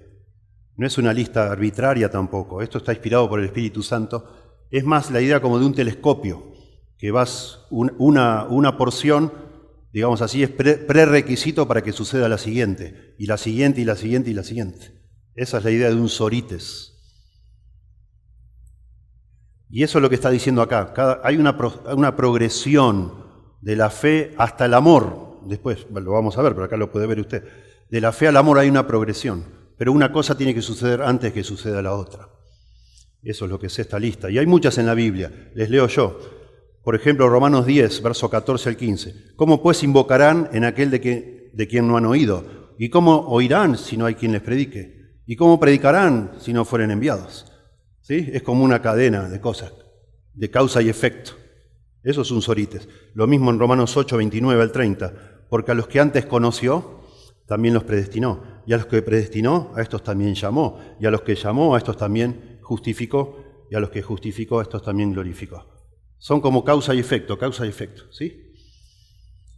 No es una lista arbitraria tampoco, esto está inspirado por el Espíritu Santo. Es más la idea como de un telescopio, que vas una porción, digamos así, es prerequisito para que suceda la siguiente, y la siguiente, y la siguiente, y la siguiente. Esa es la idea de un sorites. Y eso es lo que está diciendo acá. Hay una progresión de la fe hasta el amor. Después lo vamos a ver, pero acá lo puede ver usted. De la fe al amor hay una progresión, pero una cosa tiene que suceder antes que suceda la otra. Eso es lo que es esta lista. Y hay muchas en la Biblia. Les leo yo. Por ejemplo, Romanos 10, verso 14 al 15. ¿Cómo pues invocarán en aquel de quien no han oído? ¿Y cómo oirán si no hay quien les predique? ¿Y cómo predicarán si no fueren enviados? ¿Sí? Es como una cadena de cosas, de causa y efecto. Eso es un sorites. Lo mismo en Romanos 8, 29 al 30. Porque a los que antes conoció, también los predestinó. Y a los que predestinó, a estos también llamó. Y a los que llamó, a estos también justificó. Y a los que justificó, a estos también glorificó. Son como causa y efecto, ¿sí?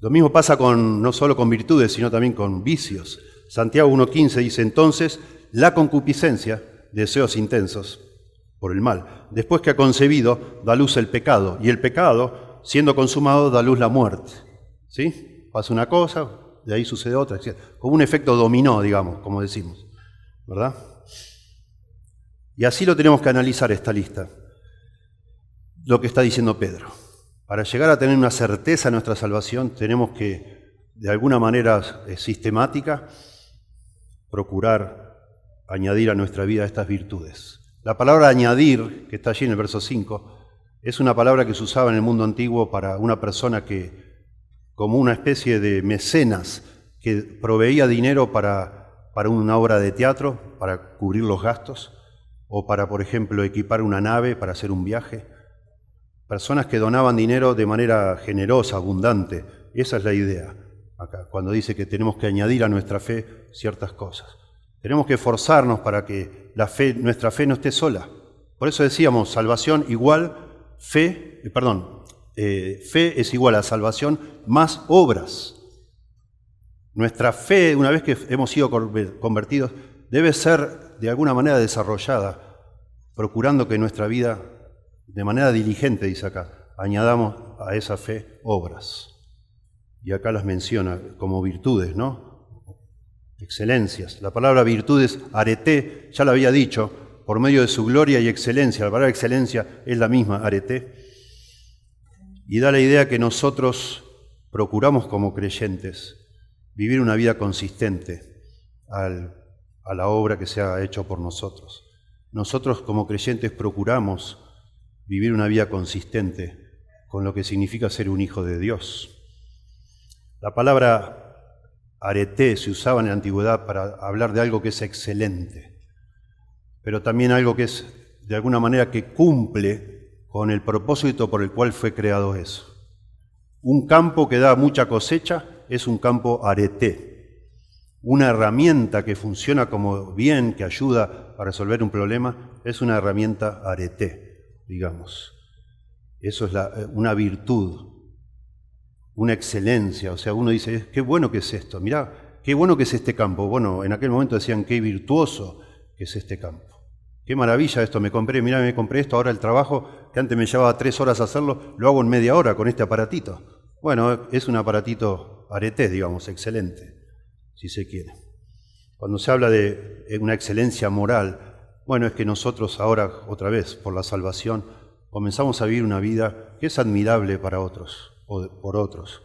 Lo mismo pasa no solo con virtudes, sino también con vicios. Santiago 1.15 dice, entonces, la concupiscencia, deseos intensos, por el mal. Después que ha concebido, da luz el pecado. Y el pecado, siendo consumado, da luz la muerte. ¿Sí? Pasa una cosa, de ahí sucede otra, etc. Como un efecto dominó, digamos, como decimos. ¿Verdad? Y así lo tenemos que analizar esta lista. Lo que está diciendo Pedro. Para llegar a tener una certeza en nuestra salvación, tenemos que, de alguna manera sistemática, procurar añadir a nuestra vida estas virtudes. La palabra añadir, que está allí en el verso 5, es una palabra que se usaba en el mundo antiguo para una persona que, como una especie de mecenas, que proveía dinero para una obra de teatro, para cubrir los gastos, o para, por ejemplo, equipar una nave para hacer un viaje. Personas que donaban dinero de manera generosa, abundante. Esa es la idea acá, cuando dice que tenemos que añadir a nuestra fe ciertas cosas. Tenemos que esforzarnos para que nuestra fe no esté sola. Por eso decíamos, salvación igual, fe es igual a salvación más obras. Nuestra fe, una vez que hemos sido convertidos, debe ser de alguna manera desarrollada, procurando que nuestra vida, de manera diligente, dice acá, añadamos a esa fe obras. Y acá las menciona como virtudes, ¿no? Excelencias. La palabra virtud es areté, ya lo había dicho, por medio de su gloria y excelencia. La palabra excelencia es la misma, areté. Y da la idea que nosotros procuramos como creyentes vivir una vida consistente a la obra que se ha hecho por nosotros. Nosotros como creyentes procuramos vivir una vida consistente con lo que significa ser un hijo de Dios. La palabra arete se usaba en la antigüedad para hablar de algo que es excelente, pero también algo que es de alguna manera que cumple con el propósito por el cual fue creado eso. Un campo que da mucha cosecha es un campo arete. Una herramienta que funciona como bien, que ayuda a resolver un problema, es una herramienta arete, digamos. Eso es una virtud, una excelencia. O sea, uno dice, qué bueno que es esto, mirá, qué bueno que es este campo. Bueno, en aquel momento decían, qué virtuoso que es este campo. Qué maravilla esto, me compré esto, ahora el trabajo, que antes me llevaba 3 horas hacerlo, lo hago en media hora con este aparatito. Bueno, es un aparatito arete, digamos, excelente, si se quiere. Cuando se habla de una excelencia moral, bueno, es que nosotros ahora, otra vez, por la salvación, comenzamos a vivir una vida que es admirable para otros, o por otros,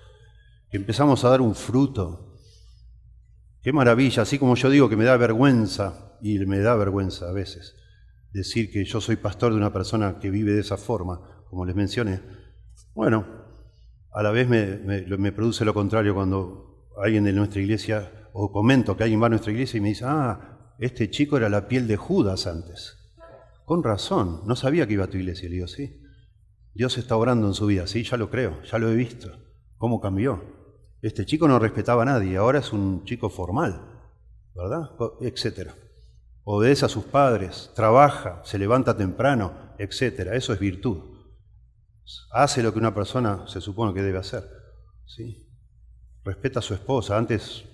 que empezamos a dar un fruto. Qué maravilla, así como yo digo que me da vergüenza, y me da vergüenza a veces, decir que yo soy pastor de una persona que vive de esa forma, como les mencioné. Bueno, a la vez me produce lo contrario cuando alguien de nuestra iglesia, o comento que alguien va a nuestra iglesia y me dice, este chico era la piel de Judas antes. Con razón, no sabía que iba a tu iglesia. Y le digo, sí, Dios está obrando en su vida, sí, ya lo creo, ya lo he visto, cómo cambió. Este chico no respetaba a nadie, ahora es un chico formal, ¿verdad? Etcétera. Obedece a sus padres, trabaja, se levanta temprano, etcétera. Eso es virtud. Hace lo que una persona se supone que debe hacer, ¿sí? Respeta a su esposa. Antes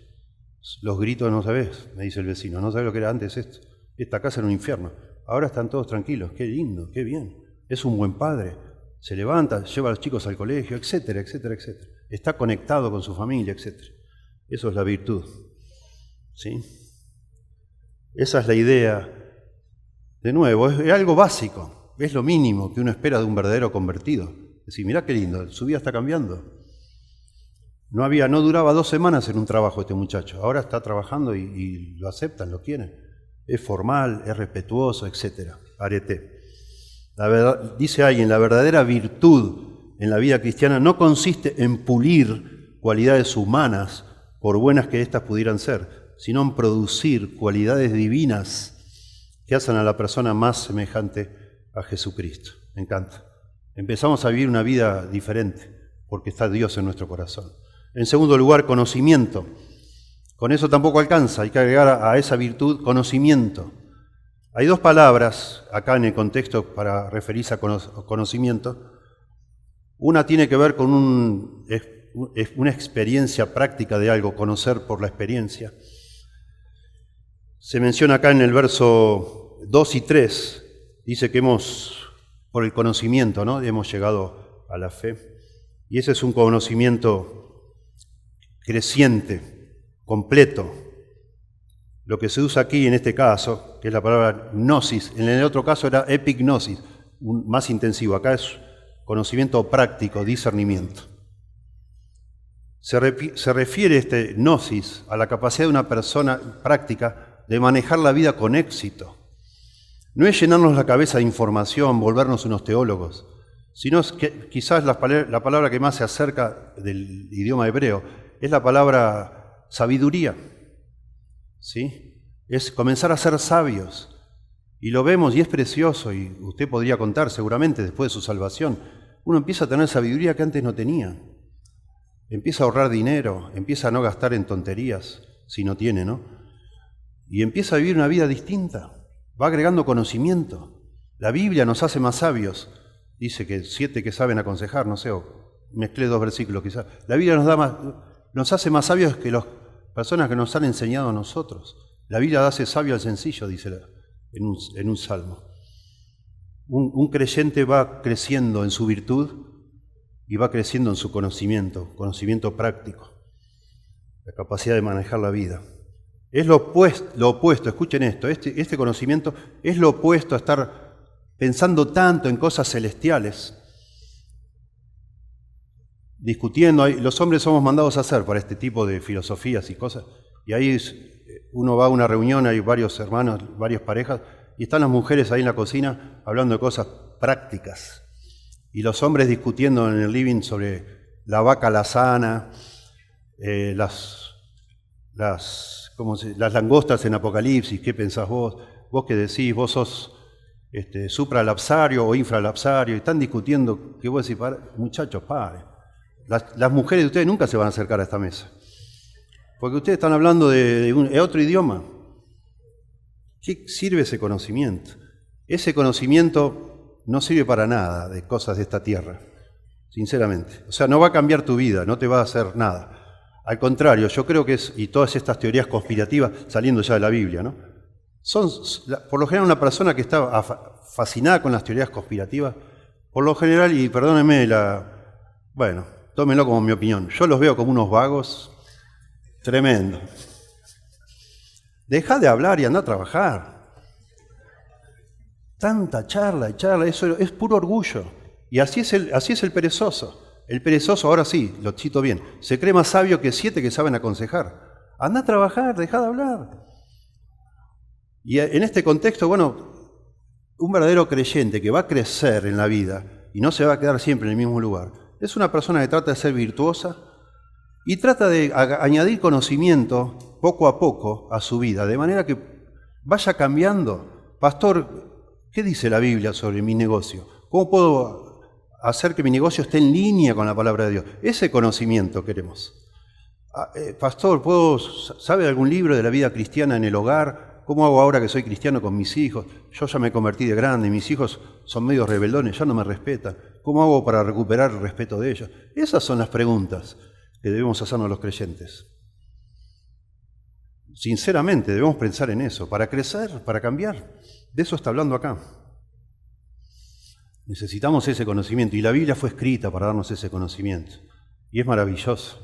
los gritos no sabés, me dice el vecino, no sabés lo que era antes esto. Esta casa era un infierno. Ahora están todos tranquilos, qué lindo, qué bien. Es un buen padre, se levanta, lleva a los chicos al colegio, etcétera, etcétera, etcétera. Está conectado con su familia, etcétera. Eso es la virtud, ¿sí? Esa es la idea. De nuevo, es algo básico, es lo mínimo que uno espera de un verdadero convertido. Es decir, mirá qué lindo, su vida está cambiando. No duraba 2 semanas en un trabajo este muchacho, ahora está trabajando y lo aceptan, lo quieren. Es formal, es respetuoso, etcétera. Arete. La verdad, dice alguien, la verdadera virtud en la vida cristiana no consiste en pulir cualidades humanas, por buenas que éstas pudieran ser, sino en producir cualidades divinas que hacen a la persona más semejante a Jesucristo. Me encanta. Empezamos a vivir una vida diferente porque está Dios en nuestro corazón. En segundo lugar, conocimiento. Con eso tampoco alcanza, hay que agregar a esa virtud conocimiento. Hay 2 palabras acá en el contexto para referirse a conocimiento. Una tiene que ver con una experiencia práctica de algo, conocer por la experiencia. Se menciona acá en el verso 2 y 3, dice que por el conocimiento, ¿no?, hemos llegado a la fe. Y ese es un conocimiento creciente, completo. Lo que se usa aquí en este caso, que es la palabra gnosis, en el otro caso era epignosis, más intensivo. Acá es conocimiento práctico, discernimiento. Se refiere este gnosis a la capacidad de una persona práctica de manejar la vida con éxito. No es llenarnos la cabeza de información, volvernos unos teólogos, sino que quizás la palabra que más se acerca del idioma hebreo es la palabra sabiduría, ¿sí? Es comenzar a ser sabios. Y lo vemos y es precioso, y usted podría contar seguramente después de su salvación, uno empieza a tener sabiduría que antes no tenía. Empieza a ahorrar dinero, empieza a no gastar en tonterías, si no tiene, ¿no? Y empieza a vivir una vida distinta, va agregando conocimiento. La Biblia nos hace más sabios, dice que 7 que saben aconsejar, no sé, o mezclé 2 versículos quizás. La Biblia nos hace más sabios que las personas que nos han enseñado a nosotros. La Biblia hace sabio al sencillo, dice en un salmo. Un creyente va creciendo en su virtud y va creciendo en su conocimiento práctico, la capacidad de manejar la vida. Es lo opuesto, escuchen esto, este conocimiento es lo opuesto a estar pensando tanto en cosas celestiales. discutiendo. Los hombres somos mandados a hacer para este tipo de filosofías y cosas. Y ahí uno va a una reunión, hay varios hermanos, varias parejas, y están las mujeres ahí en la cocina hablando de cosas prácticas. Y los hombres discutiendo en el living sobre la vaca lazana, las langostas en Apocalipsis, ¿qué pensás vos? ¿Vos qué decís? ¿Vos sos supralapsario o infralapsario? Y están discutiendo, que vos decís, muchachos, paren. Las mujeres de ustedes nunca se van a acercar a esta mesa, porque ustedes están hablando de otro idioma. ¿Qué sirve ese conocimiento? Ese conocimiento no sirve para nada de cosas de esta tierra, sinceramente. O sea, no va a cambiar tu vida, no te va a hacer nada. Al contrario, yo creo que y todas estas teorías conspirativas, saliendo ya de la Biblia, ¿no? Son, por lo general, una persona que está fascinada con las teorías conspirativas, por lo general, y perdónenme bueno, tómenlo como mi opinión, yo los veo como unos vagos tremendo. Deja de hablar y anda a trabajar. Tanta charla y charla, eso es puro orgullo. Y así es el perezoso. El perezoso, ahora sí, lo cito bien, se cree más sabio que 7 que saben aconsejar. Anda a trabajar, deja de hablar. Y en este contexto, bueno, un verdadero creyente que va a crecer en la vida y no se va a quedar siempre en el mismo lugar, es una persona que trata de ser virtuosa y trata de añadir conocimiento poco a poco a su vida, de manera que vaya cambiando. Pastor, ¿qué dice la Biblia sobre mi negocio? ¿Cómo puedo hacer que mi negocio esté en línea con la palabra de Dios? Ese conocimiento queremos. Pastor, ¿sabe algún libro de la vida cristiana en el hogar? ¿Cómo hago ahora que soy cristiano con mis hijos? Yo ya me convertí de grande, mis hijos son medio rebeldones, ya no me respetan. ¿Cómo hago para recuperar el respeto de ellos? Esas son las preguntas que debemos hacernos los creyentes. Sinceramente, debemos pensar en eso, para crecer, para cambiar. De eso está hablando acá. Necesitamos ese conocimiento, y la Biblia fue escrita para darnos ese conocimiento. Y es maravilloso.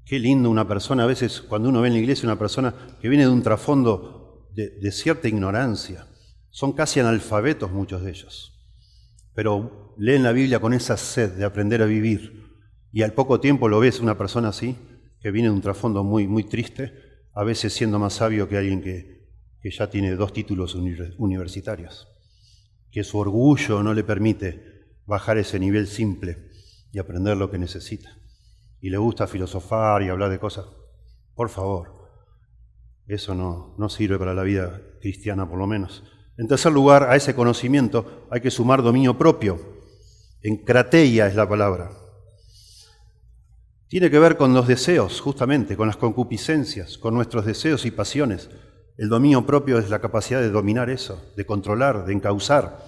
Qué lindo una persona, a veces cuando uno ve en la iglesia una persona que viene de un trasfondo de cierta ignorancia. Son casi analfabetos muchos de ellos. Pero leen la Biblia con esa sed de aprender a vivir. Y al poco tiempo lo ves una persona así, que viene de un trasfondo muy, muy triste, a veces siendo más sabio que alguien que ya tiene 2 títulos universitarios. Que su orgullo no le permite bajar ese nivel simple y aprender lo que necesita. Y le gusta filosofar y hablar de cosas. Por favor, eso no sirve para la vida cristiana, por lo menos. En tercer lugar, a ese conocimiento hay que sumar dominio propio. Encrateia es la palabra. Tiene que ver con los deseos, justamente, con las concupiscencias, con nuestros deseos y pasiones. El dominio propio es la capacidad de dominar eso, de controlar, de encauzar,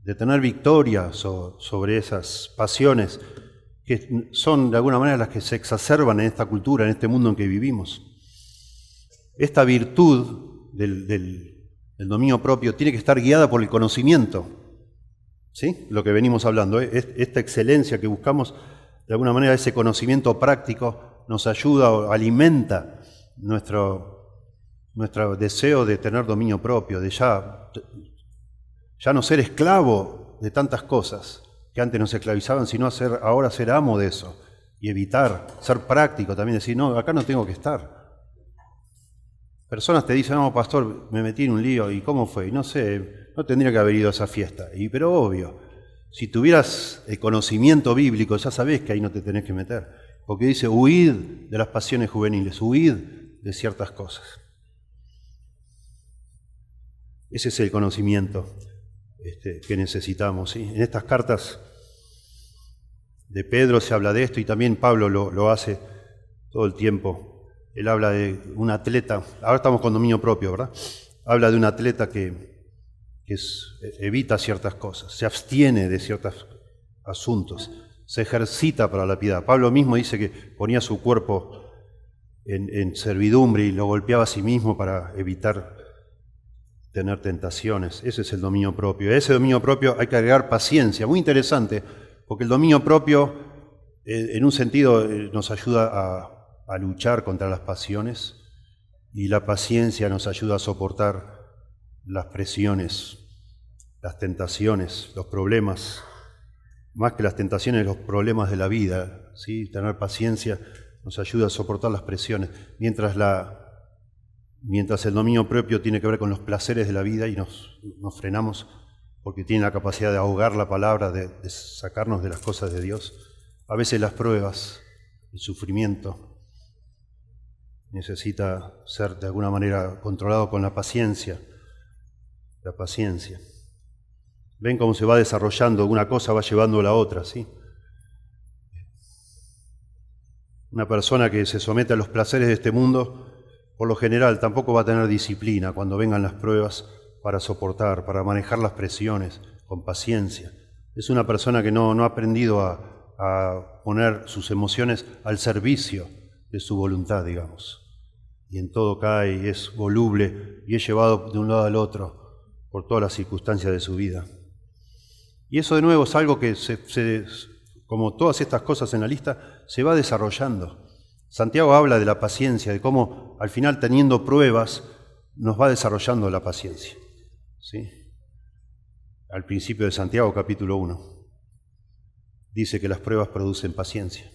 de tener victoria sobre esas pasiones que son de alguna manera las que se exacerban en esta cultura, en este mundo en que vivimos. Esta virtud del dominio propio tiene que estar guiada por el conocimiento, ¿sí? Lo que venimos hablando, esta excelencia que buscamos, de alguna manera ese conocimiento práctico nos ayuda o alimenta nuestro deseo de tener dominio propio, de ya no ser esclavo de tantas cosas que antes nos esclavizaban, sino ahora ser amo de eso y evitar, ser práctico también, decir, no, acá no tengo que estar. Personas te dicen, no, pastor, me metí en un lío, ¿y cómo fue? Y no sé, no tendría que haber ido a esa fiesta. Pero obvio, si tuvieras el conocimiento bíblico, ya sabés que ahí no te tenés que meter. Porque dice, huid de las pasiones juveniles, huid de ciertas cosas. Ese es el conocimiento que necesitamos, ¿sí? En estas cartas de Pedro se habla de esto, y también Pablo lo hace todo el tiempo. Él habla de un atleta, ahora estamos con dominio propio, ¿verdad? Habla de un atleta que evita ciertas cosas, se abstiene de ciertos asuntos, se ejercita para la piedad. Pablo mismo dice que ponía su cuerpo en servidumbre y lo golpeaba a sí mismo para evitar tener tentaciones. Ese es el dominio propio. A ese dominio propio hay que agregar paciencia. Muy interesante, porque el dominio propio, en un sentido, nos ayuda a luchar contra las pasiones, y la paciencia nos ayuda a soportar las presiones, las tentaciones, los problemas, más que las tentaciones, los problemas de la vida, ¿sí? Tener paciencia nos ayuda a soportar las presiones, mientras el dominio propio tiene que ver con los placeres de la vida y nos frenamos porque tiene la capacidad de ahogar la palabra, de sacarnos de las cosas de Dios. A veces las pruebas, el sufrimiento, necesita ser de alguna manera controlado con la paciencia. La paciencia. Ven cómo se va desarrollando, una cosa va llevando a la otra, ¿sí? Una persona que se somete a los placeres de este mundo, por lo general, tampoco va a tener disciplina cuando vengan las pruebas para soportar, para manejar las presiones con paciencia. Es una persona que no ha aprendido a poner sus emociones al servicio de su voluntad, digamos. Y en todo cae y es voluble y es llevado de un lado al otro por todas las circunstancias de su vida. Y eso de nuevo es algo que, como todas estas cosas en la lista, se va desarrollando. Santiago habla de la paciencia, de cómo al final teniendo pruebas nos va desarrollando la paciencia. ¿Sí? Al principio de Santiago, capítulo 1, dice que las pruebas producen paciencia.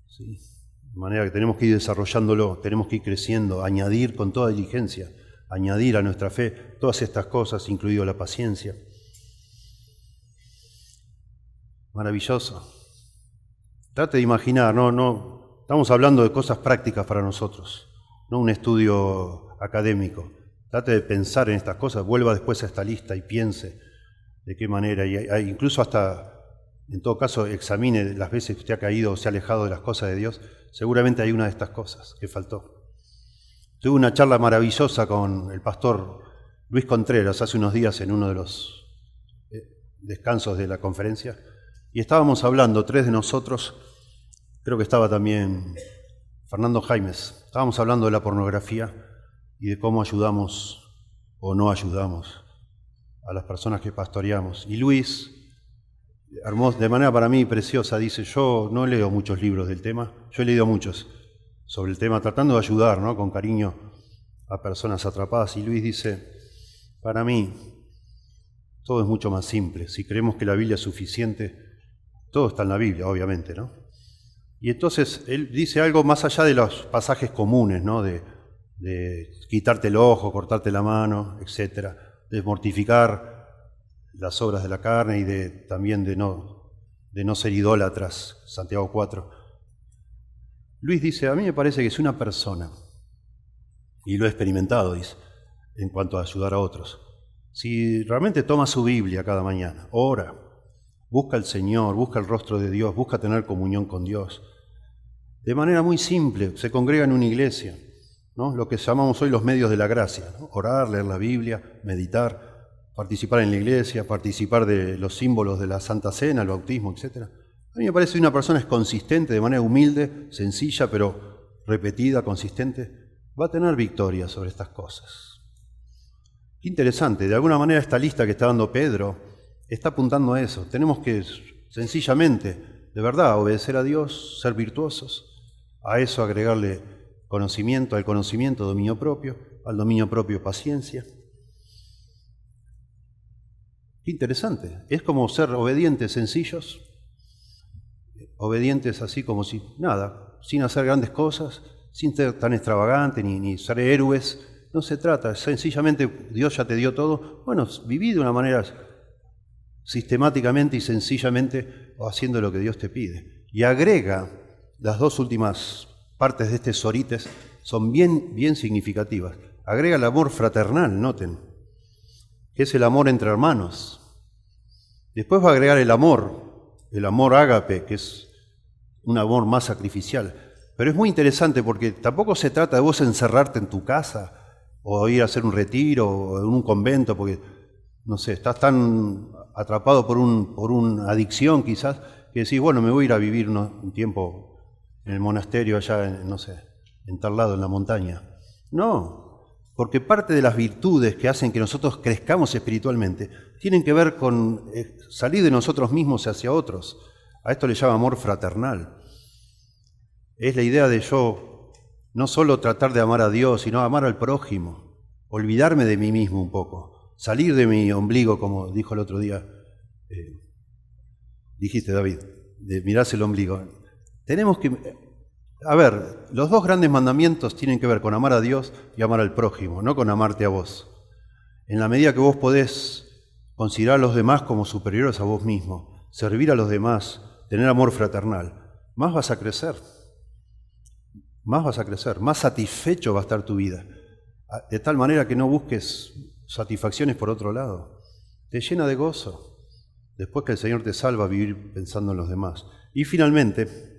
¿Sí? De manera que tenemos que ir desarrollándolo, tenemos que ir creciendo, añadir con toda diligencia, añadir a nuestra fe todas estas cosas, incluido la paciencia. Maravilloso. Trate de imaginar, no, estamos hablando de cosas prácticas para nosotros, no un estudio académico. Trate de pensar en estas cosas, vuelva después a esta lista y piense de qué manera, y incluso hasta, en todo caso, examine las veces que usted ha caído o se ha alejado de las cosas de Dios. Seguramente hay una de estas cosas que faltó. Tuve una charla maravillosa con el pastor Luis Contreras hace unos días en uno de los descansos de la conferencia, y estábamos hablando, tres de nosotros, creo que estaba también Fernando Jaimes, estábamos hablando de la pornografía y de cómo ayudamos o no ayudamos a las personas que pastoreamos. Y Luis, de manera para mí preciosa, dice, yo no leo muchos libros del tema, yo he leído muchos sobre el tema, tratando de ayudar, ¿no?, con cariño a personas atrapadas. Y Luis dice, para mí, todo es mucho más simple. Si creemos que la Biblia es suficiente, todo está en la Biblia, obviamente, ¿no? Y entonces él dice algo más allá de los pasajes comunes, ¿no?, de quitarte el ojo, cortarte la mano, etcétera, de mortificar las obras de la carne y también de no ser idólatras, Santiago 4. Luis dice, a mí me parece que si una persona, y lo he experimentado, dice, en cuanto a ayudar a otros, si realmente toma su Biblia cada mañana, ora, busca al Señor, busca el rostro de Dios, busca tener comunión con Dios, de manera muy simple, se congrega en una iglesia, ¿no?, lo que llamamos hoy los medios de la gracia, ¿no?, orar, leer la Biblia, meditar, participar en la iglesia, participar de los símbolos de la Santa Cena, el bautismo, etc. A mí me parece que una persona es consistente, de manera humilde, sencilla, pero repetida, consistente, va a tener victoria sobre estas cosas. Qué interesante, de alguna manera esta lista que está dando Pedro está apuntando a eso. Tenemos que sencillamente, de verdad, obedecer a Dios, ser virtuosos, a eso agregarle conocimiento, al conocimiento dominio propio, al dominio propio paciencia. Qué interesante, es como ser obedientes, sencillos, obedientes así como si nada, sin hacer grandes cosas, sin ser tan extravagante ni ser héroes. No se trata, sencillamente Dios ya te dio todo. Bueno, viví de una manera sistemáticamente y sencillamente haciendo lo que Dios te pide. Y agrega, las dos últimas partes de este sorites son bien significativas. Agrega el amor fraternal, noten, que es el amor entre hermanos. Después va a agregar el amor ágape, que es un amor más sacrificial. Pero es muy interesante porque tampoco se trata de vos encerrarte en tu casa o ir a hacer un retiro o en un convento porque, no sé, estás tan atrapado por una adicción quizás que decís, bueno, me voy a ir a vivir un tiempo en el monasterio allá, en tal lado, en la montaña. No, porque parte de las virtudes que hacen que nosotros crezcamos espiritualmente tienen que ver con salir de nosotros mismos hacia otros. A esto le llama amor fraternal. Es la idea de yo no solo tratar de amar a Dios, sino amar al prójimo, olvidarme de mí mismo un poco, salir de mi ombligo, como dijo el otro día, dijiste David, de mirarse el ombligo, tenemos que... A ver, los dos grandes mandamientos tienen que ver con amar a Dios y amar al prójimo, no con amarte a vos. En la medida que vos podés considerar a los demás como superiores a vos mismo, servir a los demás, tener amor fraternal, más vas a crecer, más satisfecho va a estar tu vida, de tal manera que no busques satisfacciones por otro lado. Te llena de gozo, después que el Señor te salva a vivir pensando en los demás. Y finalmente,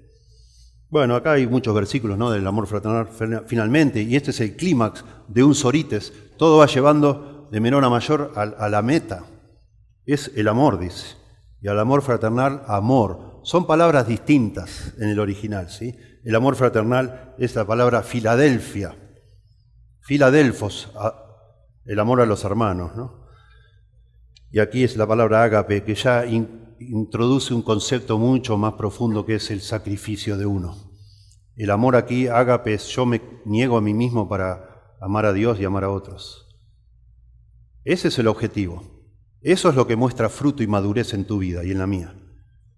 bueno, acá hay muchos versículos, ¿no?, del amor fraternal, finalmente, y este es el clímax de un Sorites, todo va llevando de menor a mayor a la meta. Es el amor, dice, y al amor fraternal, amor. Son palabras distintas en el original, ¿sí? El amor fraternal es la palabra Filadelfia, Filadelfos, el amor a los hermanos, ¿no? Y aquí es la palabra ágape, que ya introduce un concepto mucho más profundo, que es el sacrificio de uno. El amor aquí, ágape, es yo me niego a mí mismo para amar a Dios y amar a otros. Ese es el objetivo. Eso es lo que muestra fruto y madurez en tu vida y en la mía.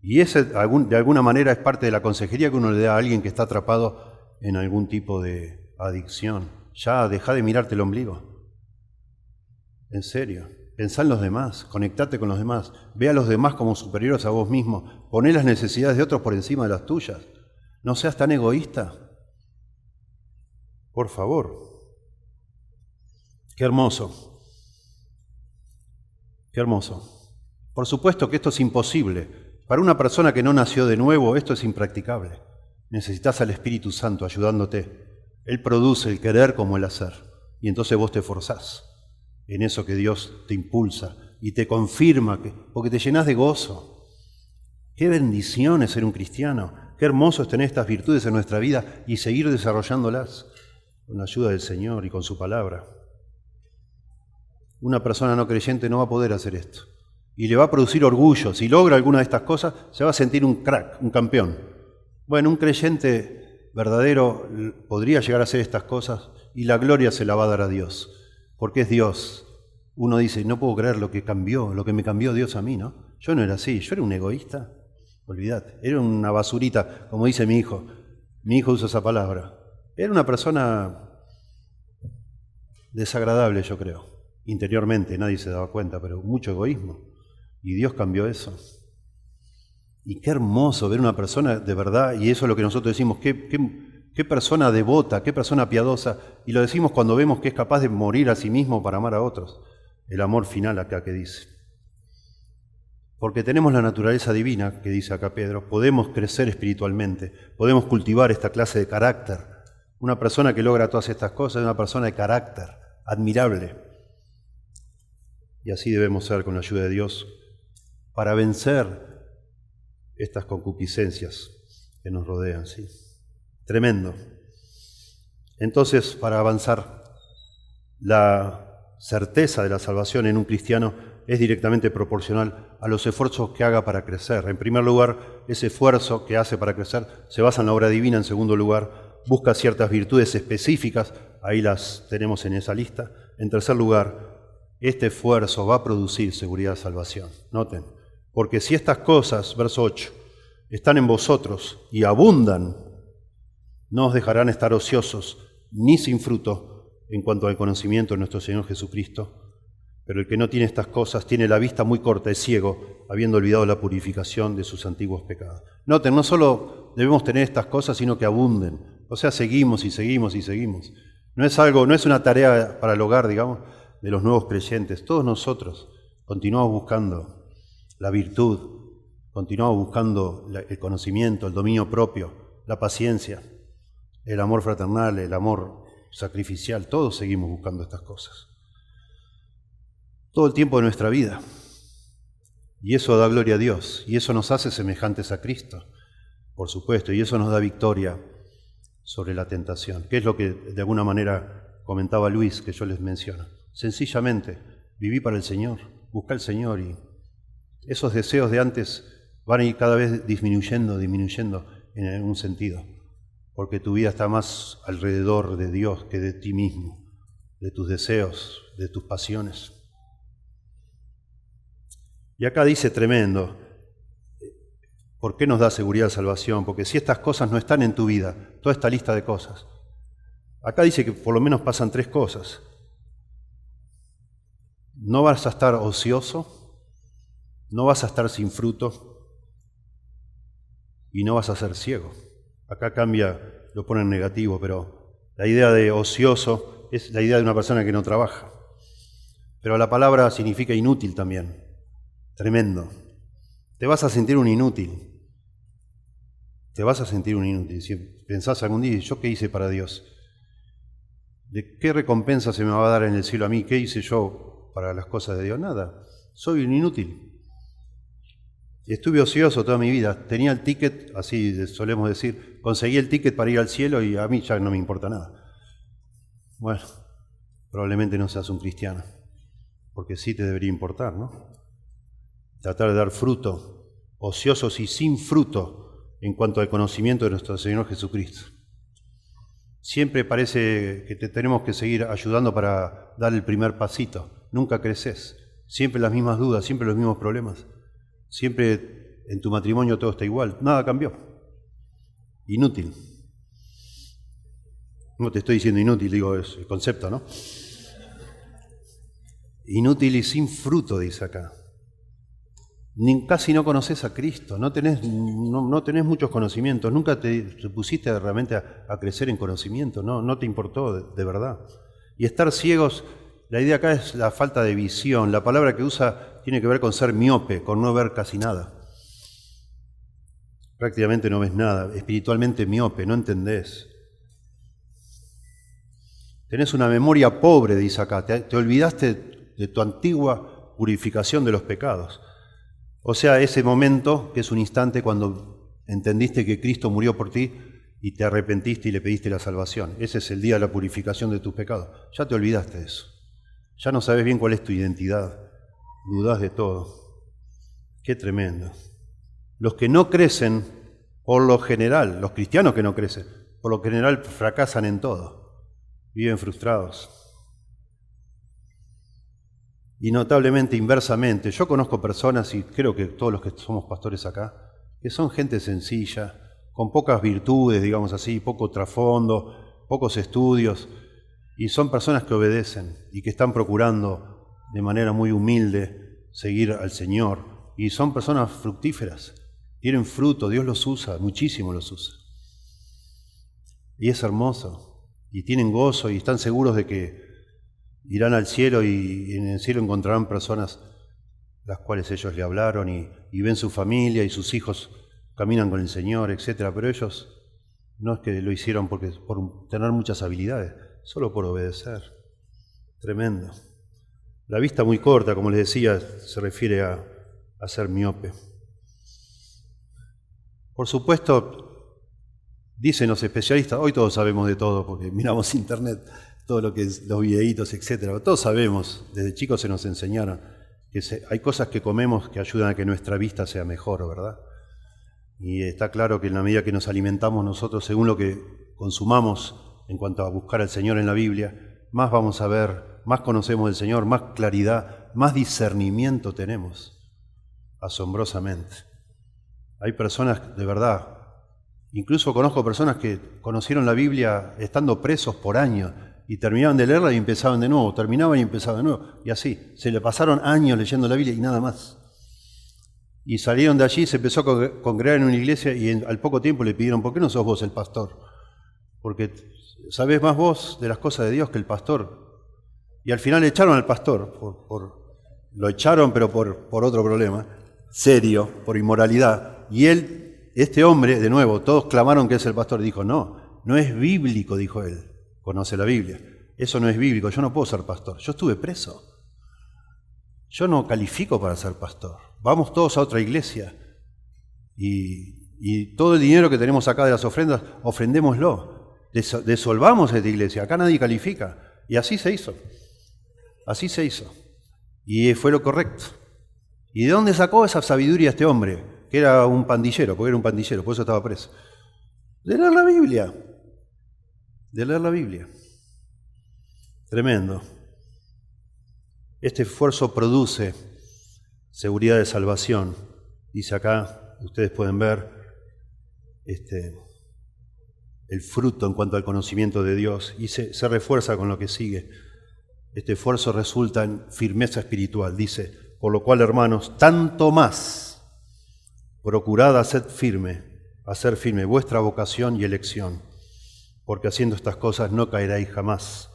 Y ese, de alguna manera, es parte de la consejería que uno le da a alguien que está atrapado en algún tipo de adicción. Ya, deja de mirarte el ombligo. En serio. Pensá en los demás, conectate con los demás, ve a los demás como superiores a vos mismo, poné las necesidades de otros por encima de las tuyas. No seas tan egoísta. Por favor. Qué hermoso. Qué hermoso. Por supuesto que esto es imposible. Para una persona que no nació de nuevo, esto es impracticable. Necesitas al Espíritu Santo ayudándote. Él produce el querer como el hacer. Y entonces vos te esforzás en eso que Dios te impulsa y te confirma, porque te llenás de gozo. Qué bendición es ser un cristiano. Qué hermoso es tener estas virtudes en nuestra vida y seguir desarrollándolas con la ayuda del Señor y con su palabra. Una persona no creyente no va a poder hacer esto y le va a producir orgullo. Si logra alguna de estas cosas, se va a sentir un crack, un campeón. Bueno, un creyente verdadero podría llegar a hacer estas cosas y la gloria se la va a dar a Dios. Porque es Dios. Uno dice, no puedo creer lo que me cambió Dios a mí, ¿no? Yo no era así, yo era un egoísta, olvidate, era una basurita, como dice mi hijo usa esa palabra. Era una persona desagradable, yo creo, interiormente, nadie se daba cuenta, pero mucho egoísmo. Y Dios cambió eso. Y qué hermoso ver una persona de verdad, y eso es lo que nosotros decimos, qué persona devota, qué persona piadosa, y lo decimos cuando vemos que es capaz de morir a sí mismo para amar a otros. El amor final acá que dice. Porque tenemos la naturaleza divina, que dice acá Pedro, podemos crecer espiritualmente, podemos cultivar esta clase de carácter. Una persona que logra todas estas cosas es una persona de carácter, admirable. Y así debemos ser con la ayuda de Dios para vencer estas concupiscencias que nos rodean, ¿sí? Tremendo. Entonces, para avanzar, la certeza de la salvación en un cristiano es directamente proporcional a los esfuerzos que haga para crecer. En primer lugar, ese esfuerzo que hace para crecer se basa en la obra divina. En segundo lugar, busca ciertas virtudes específicas, ahí las tenemos en esa lista. En tercer lugar, este esfuerzo va a producir seguridad de salvación. Noten, porque si estas cosas, verso 8, están en vosotros y abundan, no os dejarán estar ociosos ni sin fruto en cuanto al conocimiento de nuestro Señor Jesucristo. Pero el que no tiene estas cosas tiene la vista muy corta, es ciego, habiendo olvidado la purificación de sus antiguos pecados. Noten, no solo debemos tener estas cosas, sino que abunden. O sea, seguimos y seguimos y seguimos. No es una tarea para el hogar, digamos, de los nuevos creyentes. Todos nosotros continuamos buscando la virtud, continuamos buscando el conocimiento, el dominio propio, la paciencia, el amor fraternal, el amor sacrificial. Todos seguimos buscando estas cosas. Todo el tiempo de nuestra vida. Y eso da gloria a Dios. Y eso nos hace semejantes a Cristo, por supuesto. Y eso nos da victoria sobre la tentación. Que es lo que de alguna manera comentaba Luis, que yo les menciono. Sencillamente, viví para el Señor, busca al Señor, y esos deseos de antes van a ir cada vez disminuyendo en algún sentido, porque tu vida está más alrededor de Dios que de ti mismo, de tus deseos, de tus pasiones. Y acá dice tremendo, ¿Por qué nos da seguridad de salvación? Porque si estas cosas no están en tu vida, toda esta lista de cosas, acá dice que por lo menos pasan 3 cosas. No vas a estar ocioso, no vas a estar sin fruto y no vas a ser ciego. Acá cambia, lo pone en negativo, pero la idea de ocioso es la idea de una persona que no trabaja. Pero la palabra significa inútil también. Tremendo. Te vas a sentir un inútil. Te vas a sentir un inútil. Si pensás algún día, ¿yo qué hice para Dios? ¿De qué recompensa se me va a dar en el cielo a mí? ¿Qué hice yo para las cosas de Dios? Nada. Soy un inútil. Estuve ocioso toda mi vida. Tenía el ticket, así solemos decir, conseguí el ticket para ir al cielo y a mí ya no me importa nada. Bueno, probablemente no seas un cristiano, porque sí te debería importar, ¿no? Tratar de dar fruto, ociosos y sin fruto en cuanto al conocimiento de nuestro Señor Jesucristo. Siempre parece que te tenemos que seguir ayudando para dar el primer pasito. Nunca creces. Siempre las mismas dudas, siempre los mismos problemas. Siempre en tu matrimonio todo está igual. Nada cambió. Inútil. No te estoy diciendo inútil, digo, es el concepto, ¿no? Inútil y sin fruto, dice acá. Casi no conoces a Cristo, no tenés muchos conocimientos, nunca te pusiste realmente a crecer en conocimiento, no te importó de verdad. Y estar ciegos, la idea acá es la falta de visión, la palabra que usa tiene que ver con ser miope, con no ver casi nada. Prácticamente no ves nada, espiritualmente miope, no entendés. Tenés una memoria pobre, dice acá, te olvidaste de tu antigua purificación de los pecados. O sea, ese momento, que es un instante cuando entendiste que Cristo murió por ti y te arrepentiste y le pediste la salvación. Ese es el día de la purificación de tus pecados. Ya te olvidaste de eso. Ya no sabes bien cuál es tu identidad. Dudás de todo. Qué tremendo. Los que no crecen, por lo general, los cristianos que no crecen, por lo general fracasan en todo. Viven frustrados. Y notablemente inversamente, yo conozco personas, y creo que todos los que somos pastores acá, que son gente sencilla, con pocas virtudes, digamos así, poco trasfondo, pocos estudios, y son personas que obedecen y que están procurando de manera muy humilde seguir al Señor, y son personas fructíferas, tienen fruto, Dios los usa, muchísimo los usa. Y es hermoso, y tienen gozo, y están seguros de que irán al cielo y en el cielo encontrarán personas las cuales ellos le hablaron y ven su familia y sus hijos caminan con el Señor, etc. Pero ellos no es que lo hicieron por tener muchas habilidades, solo por obedecer. Tremendo. La vista muy corta, como les decía, se refiere a ser miope. Por supuesto, dicen los especialistas, hoy todos sabemos de todo porque miramos internet, todo lo que es los videitos, etcétera. Todos sabemos, desde chicos se nos enseñaron que hay cosas que comemos que ayudan a que nuestra vista sea mejor, ¿verdad? Y está claro que en la medida que nos alimentamos nosotros, según lo que consumamos en cuanto a buscar al Señor en la Biblia, más vamos a ver, más conocemos del Señor, más claridad, más discernimiento tenemos, asombrosamente. Hay personas, de verdad, incluso conozco personas que conocieron la Biblia estando presos por años, y terminaban de leerla y empezaban de nuevo, terminaban y empezaban de nuevo, y así, se le pasaron años leyendo la Biblia y nada más. Y salieron de allí, se empezó a congregar en una iglesia y al poco tiempo le pidieron, ¿por qué no sos vos el pastor? Porque sabés más vos de las cosas de Dios que el pastor. Y al final echaron al pastor, lo echaron pero por otro problema, serio, por inmoralidad. Y él, este hombre, de nuevo, todos clamaron que es el pastor, dijo, no es bíblico, dijo él. Conoce la Biblia. Eso no es bíblico, yo no puedo ser pastor. Yo estuve preso. Yo no califico para ser pastor. Vamos todos a otra iglesia y todo el dinero que tenemos acá de las ofrendas, ofrendémoslo. Desolvamos esta iglesia. Acá nadie califica. Y así se hizo. Así se hizo. Y fue lo correcto. ¿Y de dónde sacó esa sabiduría este hombre? Que era un pandillero, porque era un pandillero, por eso estaba preso. De leer la Biblia. De leer la Biblia. Tremendo. Este esfuerzo produce seguridad de salvación. Dice acá, ustedes pueden ver el fruto en cuanto al conocimiento de Dios y se refuerza con lo que sigue. Este esfuerzo resulta en firmeza espiritual. Dice, por lo cual, hermanos, tanto más procurad hacer firme vuestra vocación y elección, porque haciendo estas cosas no caeréis jamás.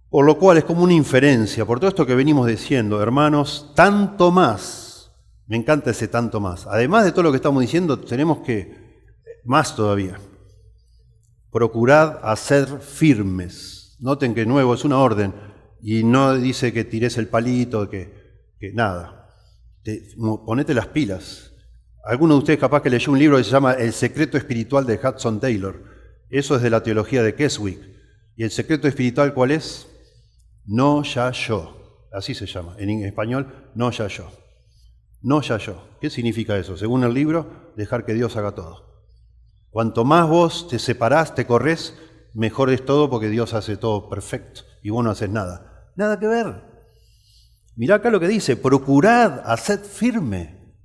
Por lo cual es como una inferencia, por todo esto que venimos diciendo, hermanos, tanto más, me encanta ese tanto más. Además de todo lo que estamos diciendo, tenemos que, más todavía, procurad hacer firmes. Noten que nuevo es una orden y no dice que tires el palito, que nada. Ponete las pilas. Alguno de ustedes capaz que leyó un libro que se llama El secreto espiritual de Hudson Taylor. Eso es de la teología de Keswick. ¿Y el secreto espiritual cuál es? No ya yo. Así se llama. En español, no ya yo. No ya yo. ¿Qué significa eso? Según el libro, dejar que Dios haga todo. Cuanto más vos te separás, te corres, mejor es todo porque Dios hace todo perfecto y vos no haces nada. Nada que ver. Mirá acá lo que dice, procurad, haced firme.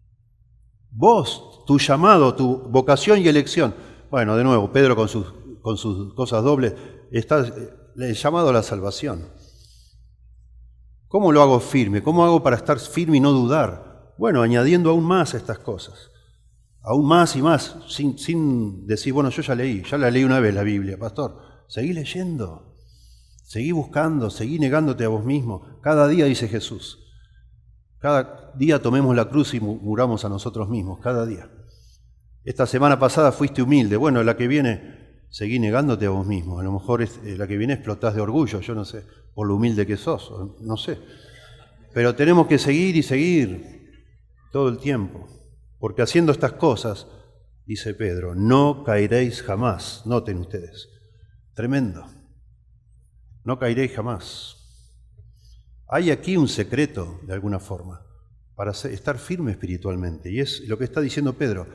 Vos, tu llamado, tu vocación y elección. Bueno, de nuevo, Pedro con sus cosas dobles, está el llamado a la salvación. ¿Cómo lo hago firme? ¿Cómo hago para estar firme y no dudar? Bueno, añadiendo aún más estas cosas. Aún más y más, sin decir, bueno, yo ya la leí una vez la Biblia, pastor. Seguí leyendo, seguí buscando, seguí negándote a vos mismo. Cada día, dice Jesús, cada día tomemos la cruz y muramos a nosotros mismos, cada día. Esta semana pasada fuiste humilde, bueno, la que viene, seguí negándote a vos mismo. A lo mejor la que viene explotás de orgullo, yo no sé, por lo humilde que sos, no sé. Pero tenemos que seguir y seguir todo el tiempo. Porque haciendo estas cosas, dice Pedro, no caeréis jamás. Noten ustedes, tremendo. No caeréis jamás. Hay aquí un secreto, de alguna forma, para estar firme espiritualmente. Y es lo que está diciendo Pedro.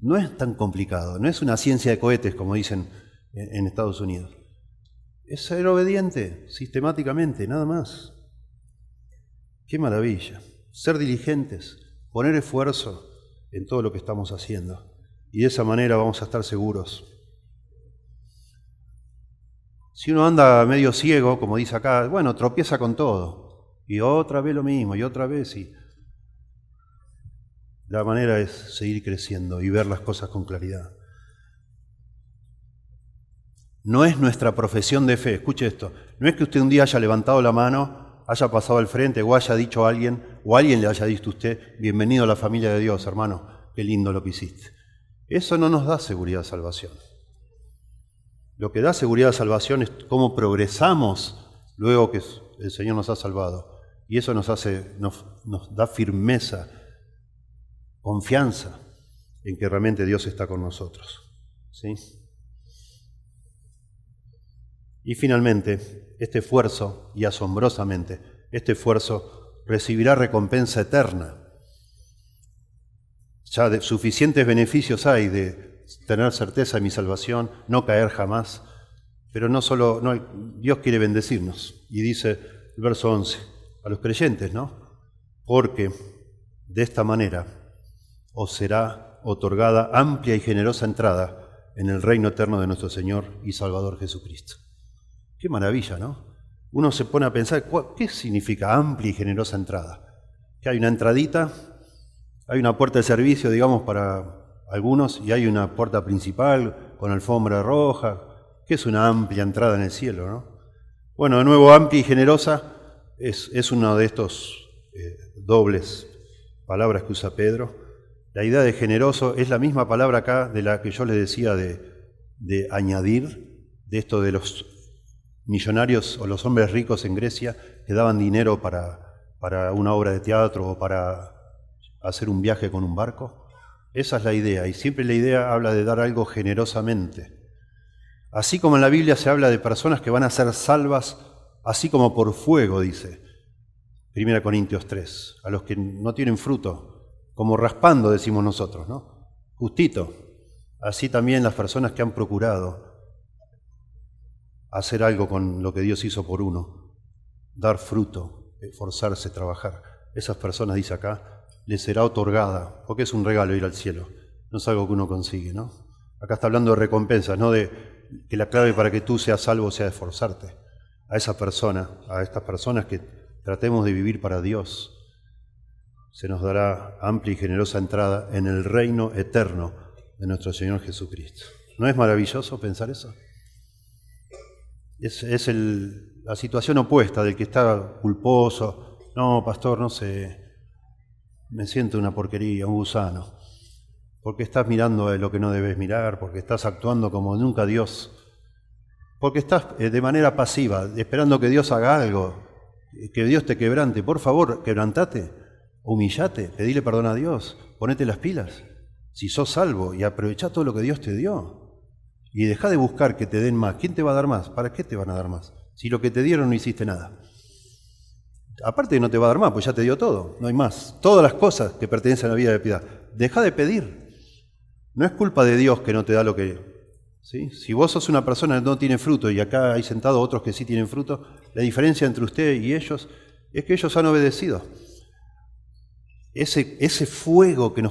No es tan complicado, no es una ciencia de cohetes, como dicen en Estados Unidos. Es ser obediente sistemáticamente, nada más. Qué maravilla. Ser diligentes, poner esfuerzo en todo lo que estamos haciendo. Y de esa manera vamos a estar seguros. Si uno anda medio ciego, como dice acá, bueno, tropieza con todo. Y otra vez lo mismo, y otra vez. Y la manera es seguir creciendo y ver las cosas con claridad. No es nuestra profesión de fe, escuche esto, no es que usted un día haya levantado la mano, haya pasado al frente o haya dicho a alguien, o alguien le haya dicho a usted, bienvenido a la familia de Dios, hermano, qué lindo lo que hiciste. Eso no nos da seguridad de salvación. Lo que da seguridad de salvación es cómo progresamos luego que el Señor nos ha salvado. Y eso nos da firmeza, confianza en que realmente Dios está con nosotros. ¿Sí? Y finalmente, este esfuerzo, y asombrosamente, este esfuerzo recibirá recompensa eterna. Ya suficientes beneficios hay de tener certeza de mi salvación, no caer jamás, pero Dios quiere bendecirnos. Y dice el verso 11, a los creyentes, ¿no? Porque de esta manera os será otorgada amplia y generosa entrada en el reino eterno de nuestro Señor y Salvador Jesucristo. Qué maravilla, ¿no? Uno se pone a pensar, ¿qué significa amplia y generosa entrada? Que hay una entradita, hay una puerta de servicio, digamos, para algunos, y hay una puerta principal con alfombra roja, que es una amplia entrada en el cielo, ¿no? Bueno, de nuevo, amplia y generosa es una de estos dobles palabras que usa Pedro. La idea de generoso es la misma palabra acá de la que yo les decía de añadir, de esto de los millonarios o los hombres ricos en Grecia que daban dinero para una obra de teatro o para hacer un viaje con un barco. Esa es la idea, y siempre la idea habla de dar algo generosamente. Así como en la Biblia se habla de personas que van a ser salvas, así como por fuego, dice 1 Corintios 3, a los que no tienen fruto, como raspando, decimos nosotros, ¿no? Justito. Así también las personas que han procurado hacer algo con lo que Dios hizo por uno, dar fruto, esforzarse, trabajar. Esas personas, dice acá, le será otorgada, porque es un regalo ir al cielo, no es algo que uno consigue, ¿no? Acá está hablando de recompensas, no de que la clave para que tú seas salvo sea esforzarte. A esa persona, a estas personas que tratemos de vivir para Dios, se nos dará amplia y generosa entrada en el reino eterno de nuestro Señor Jesucristo. ¿No es maravilloso pensar eso? Es la situación opuesta del que está culposo. No, pastor, no sé, me siento una porquería, un gusano. Porque estás mirando lo que no debes mirar, porque estás actuando como nunca Dios, porque estás de manera pasiva, esperando que Dios haga algo, que Dios te quebrante. Por favor, quebrantate, humillate, pedile perdón a Dios, ponete las pilas. Si sos salvo y aprovechá todo lo que Dios te dio. Y dejá de buscar que te den más. ¿Quién te va a dar más? ¿Para qué te van a dar más? Si lo que te dieron no hiciste nada. Aparte no te va a dar más, pues ya te dio todo, no hay más. Todas las cosas que pertenecen a la vida de piedad. Dejá de pedir. No es culpa de Dios que no te da lo que... ¿sí? Si vos sos una persona que no tiene fruto y acá hay sentados otros que sí tienen fruto, la diferencia entre usted y ellos es que ellos han obedecido. Ese fuego que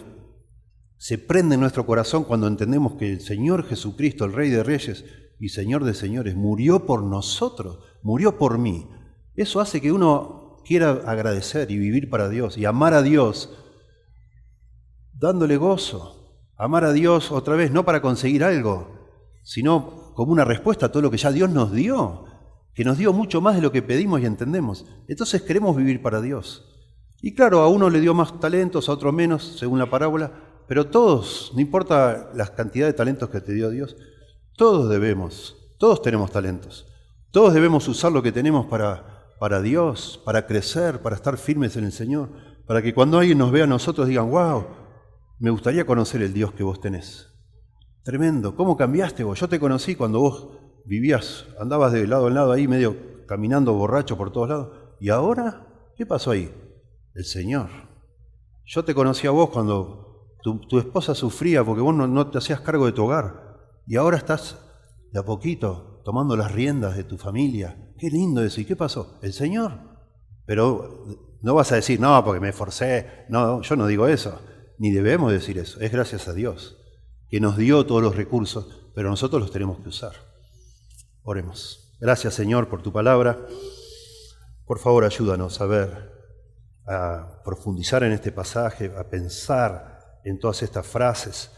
se prende en nuestro corazón cuando entendemos que el Señor Jesucristo, el Rey de Reyes y Señor de Señores, murió por nosotros, murió por mí. Eso hace que uno quiera agradecer y vivir para Dios y amar a Dios dándole gozo. Amar a Dios otra vez, no para conseguir algo, sino como una respuesta a todo lo que ya Dios nos dio, que nos dio mucho más de lo que pedimos y entendemos. Entonces queremos vivir para Dios. Y claro, a uno le dio más talentos, a otro menos, según la parábola, pero todos, no importa la cantidad de talentos que te dio Dios, todos tenemos talentos. Todos debemos usar lo que tenemos para Dios, para crecer, para estar firmes en el Señor, para que cuando alguien nos vea a nosotros digan, wow, me gustaría conocer el Dios que vos tenés. Tremendo, ¿cómo cambiaste vos? Yo te conocí cuando vos vivías, andabas de lado en lado ahí, medio caminando borracho por todos lados. ¿Y ahora? ¿Qué pasó ahí? El Señor. Yo te conocí a vos cuando tu esposa sufría porque vos no te hacías cargo de tu hogar. Y ahora estás de a poquito tomando las riendas de tu familia. Qué lindo eso. ¿Y qué pasó? El Señor. Pero no vas a decir, no, porque me esforcé. No, yo no digo eso. Ni debemos decir eso, es gracias a Dios, que nos dio todos los recursos, pero nosotros los tenemos que usar. Oremos. Gracias, Señor, por tu palabra. Por favor, ayúdanos a ver, a profundizar en este pasaje, a pensar en todas estas frases,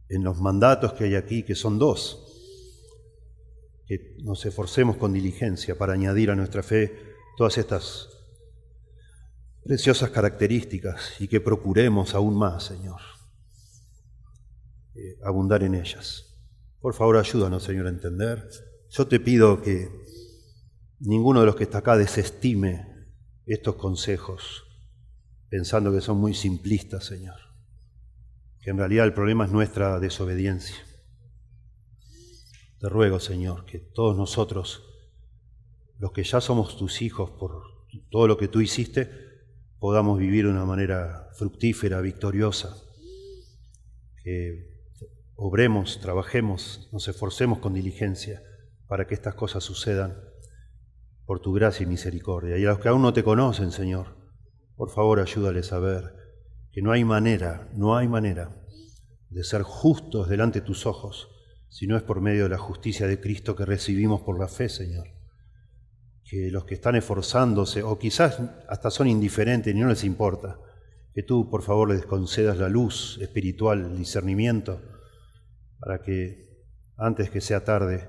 en los mandatos que hay aquí, que son dos. Que nos esforcemos con diligencia para añadir a nuestra fe todas estas preciosas características y que procuremos aún más, Señor, abundar en ellas. Por favor, ayúdanos, Señor, a entender. Yo te pido que ninguno de los que está acá desestime estos consejos, pensando que son muy simplistas, Señor, que en realidad el problema es nuestra desobediencia. Te ruego, Señor, que todos nosotros, los que ya somos tus hijos por todo lo que tú hiciste, podamos vivir de una manera fructífera, victoriosa, que obremos, trabajemos, nos esforcemos con diligencia para que estas cosas sucedan por tu gracia y misericordia. Y a los que aún no te conocen, Señor, por favor ayúdales a ver que no hay manera de ser justos delante de tus ojos si no es por medio de la justicia de Cristo que recibimos por la fe, Señor. Que los que están esforzándose, o quizás hasta son indiferentes y no les importa, que tú, por favor, les concedas la luz espiritual, el discernimiento, para que, antes que sea tarde,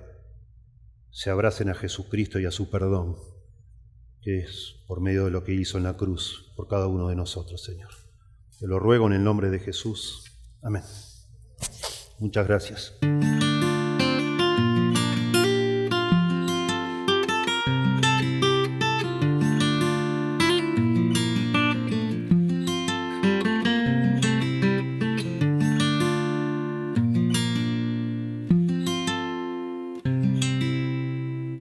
se abracen a Jesucristo y a su perdón, que es por medio de lo que hizo en la cruz por cada uno de nosotros, Señor. Te lo ruego en el nombre de Jesús. Amén. Muchas gracias.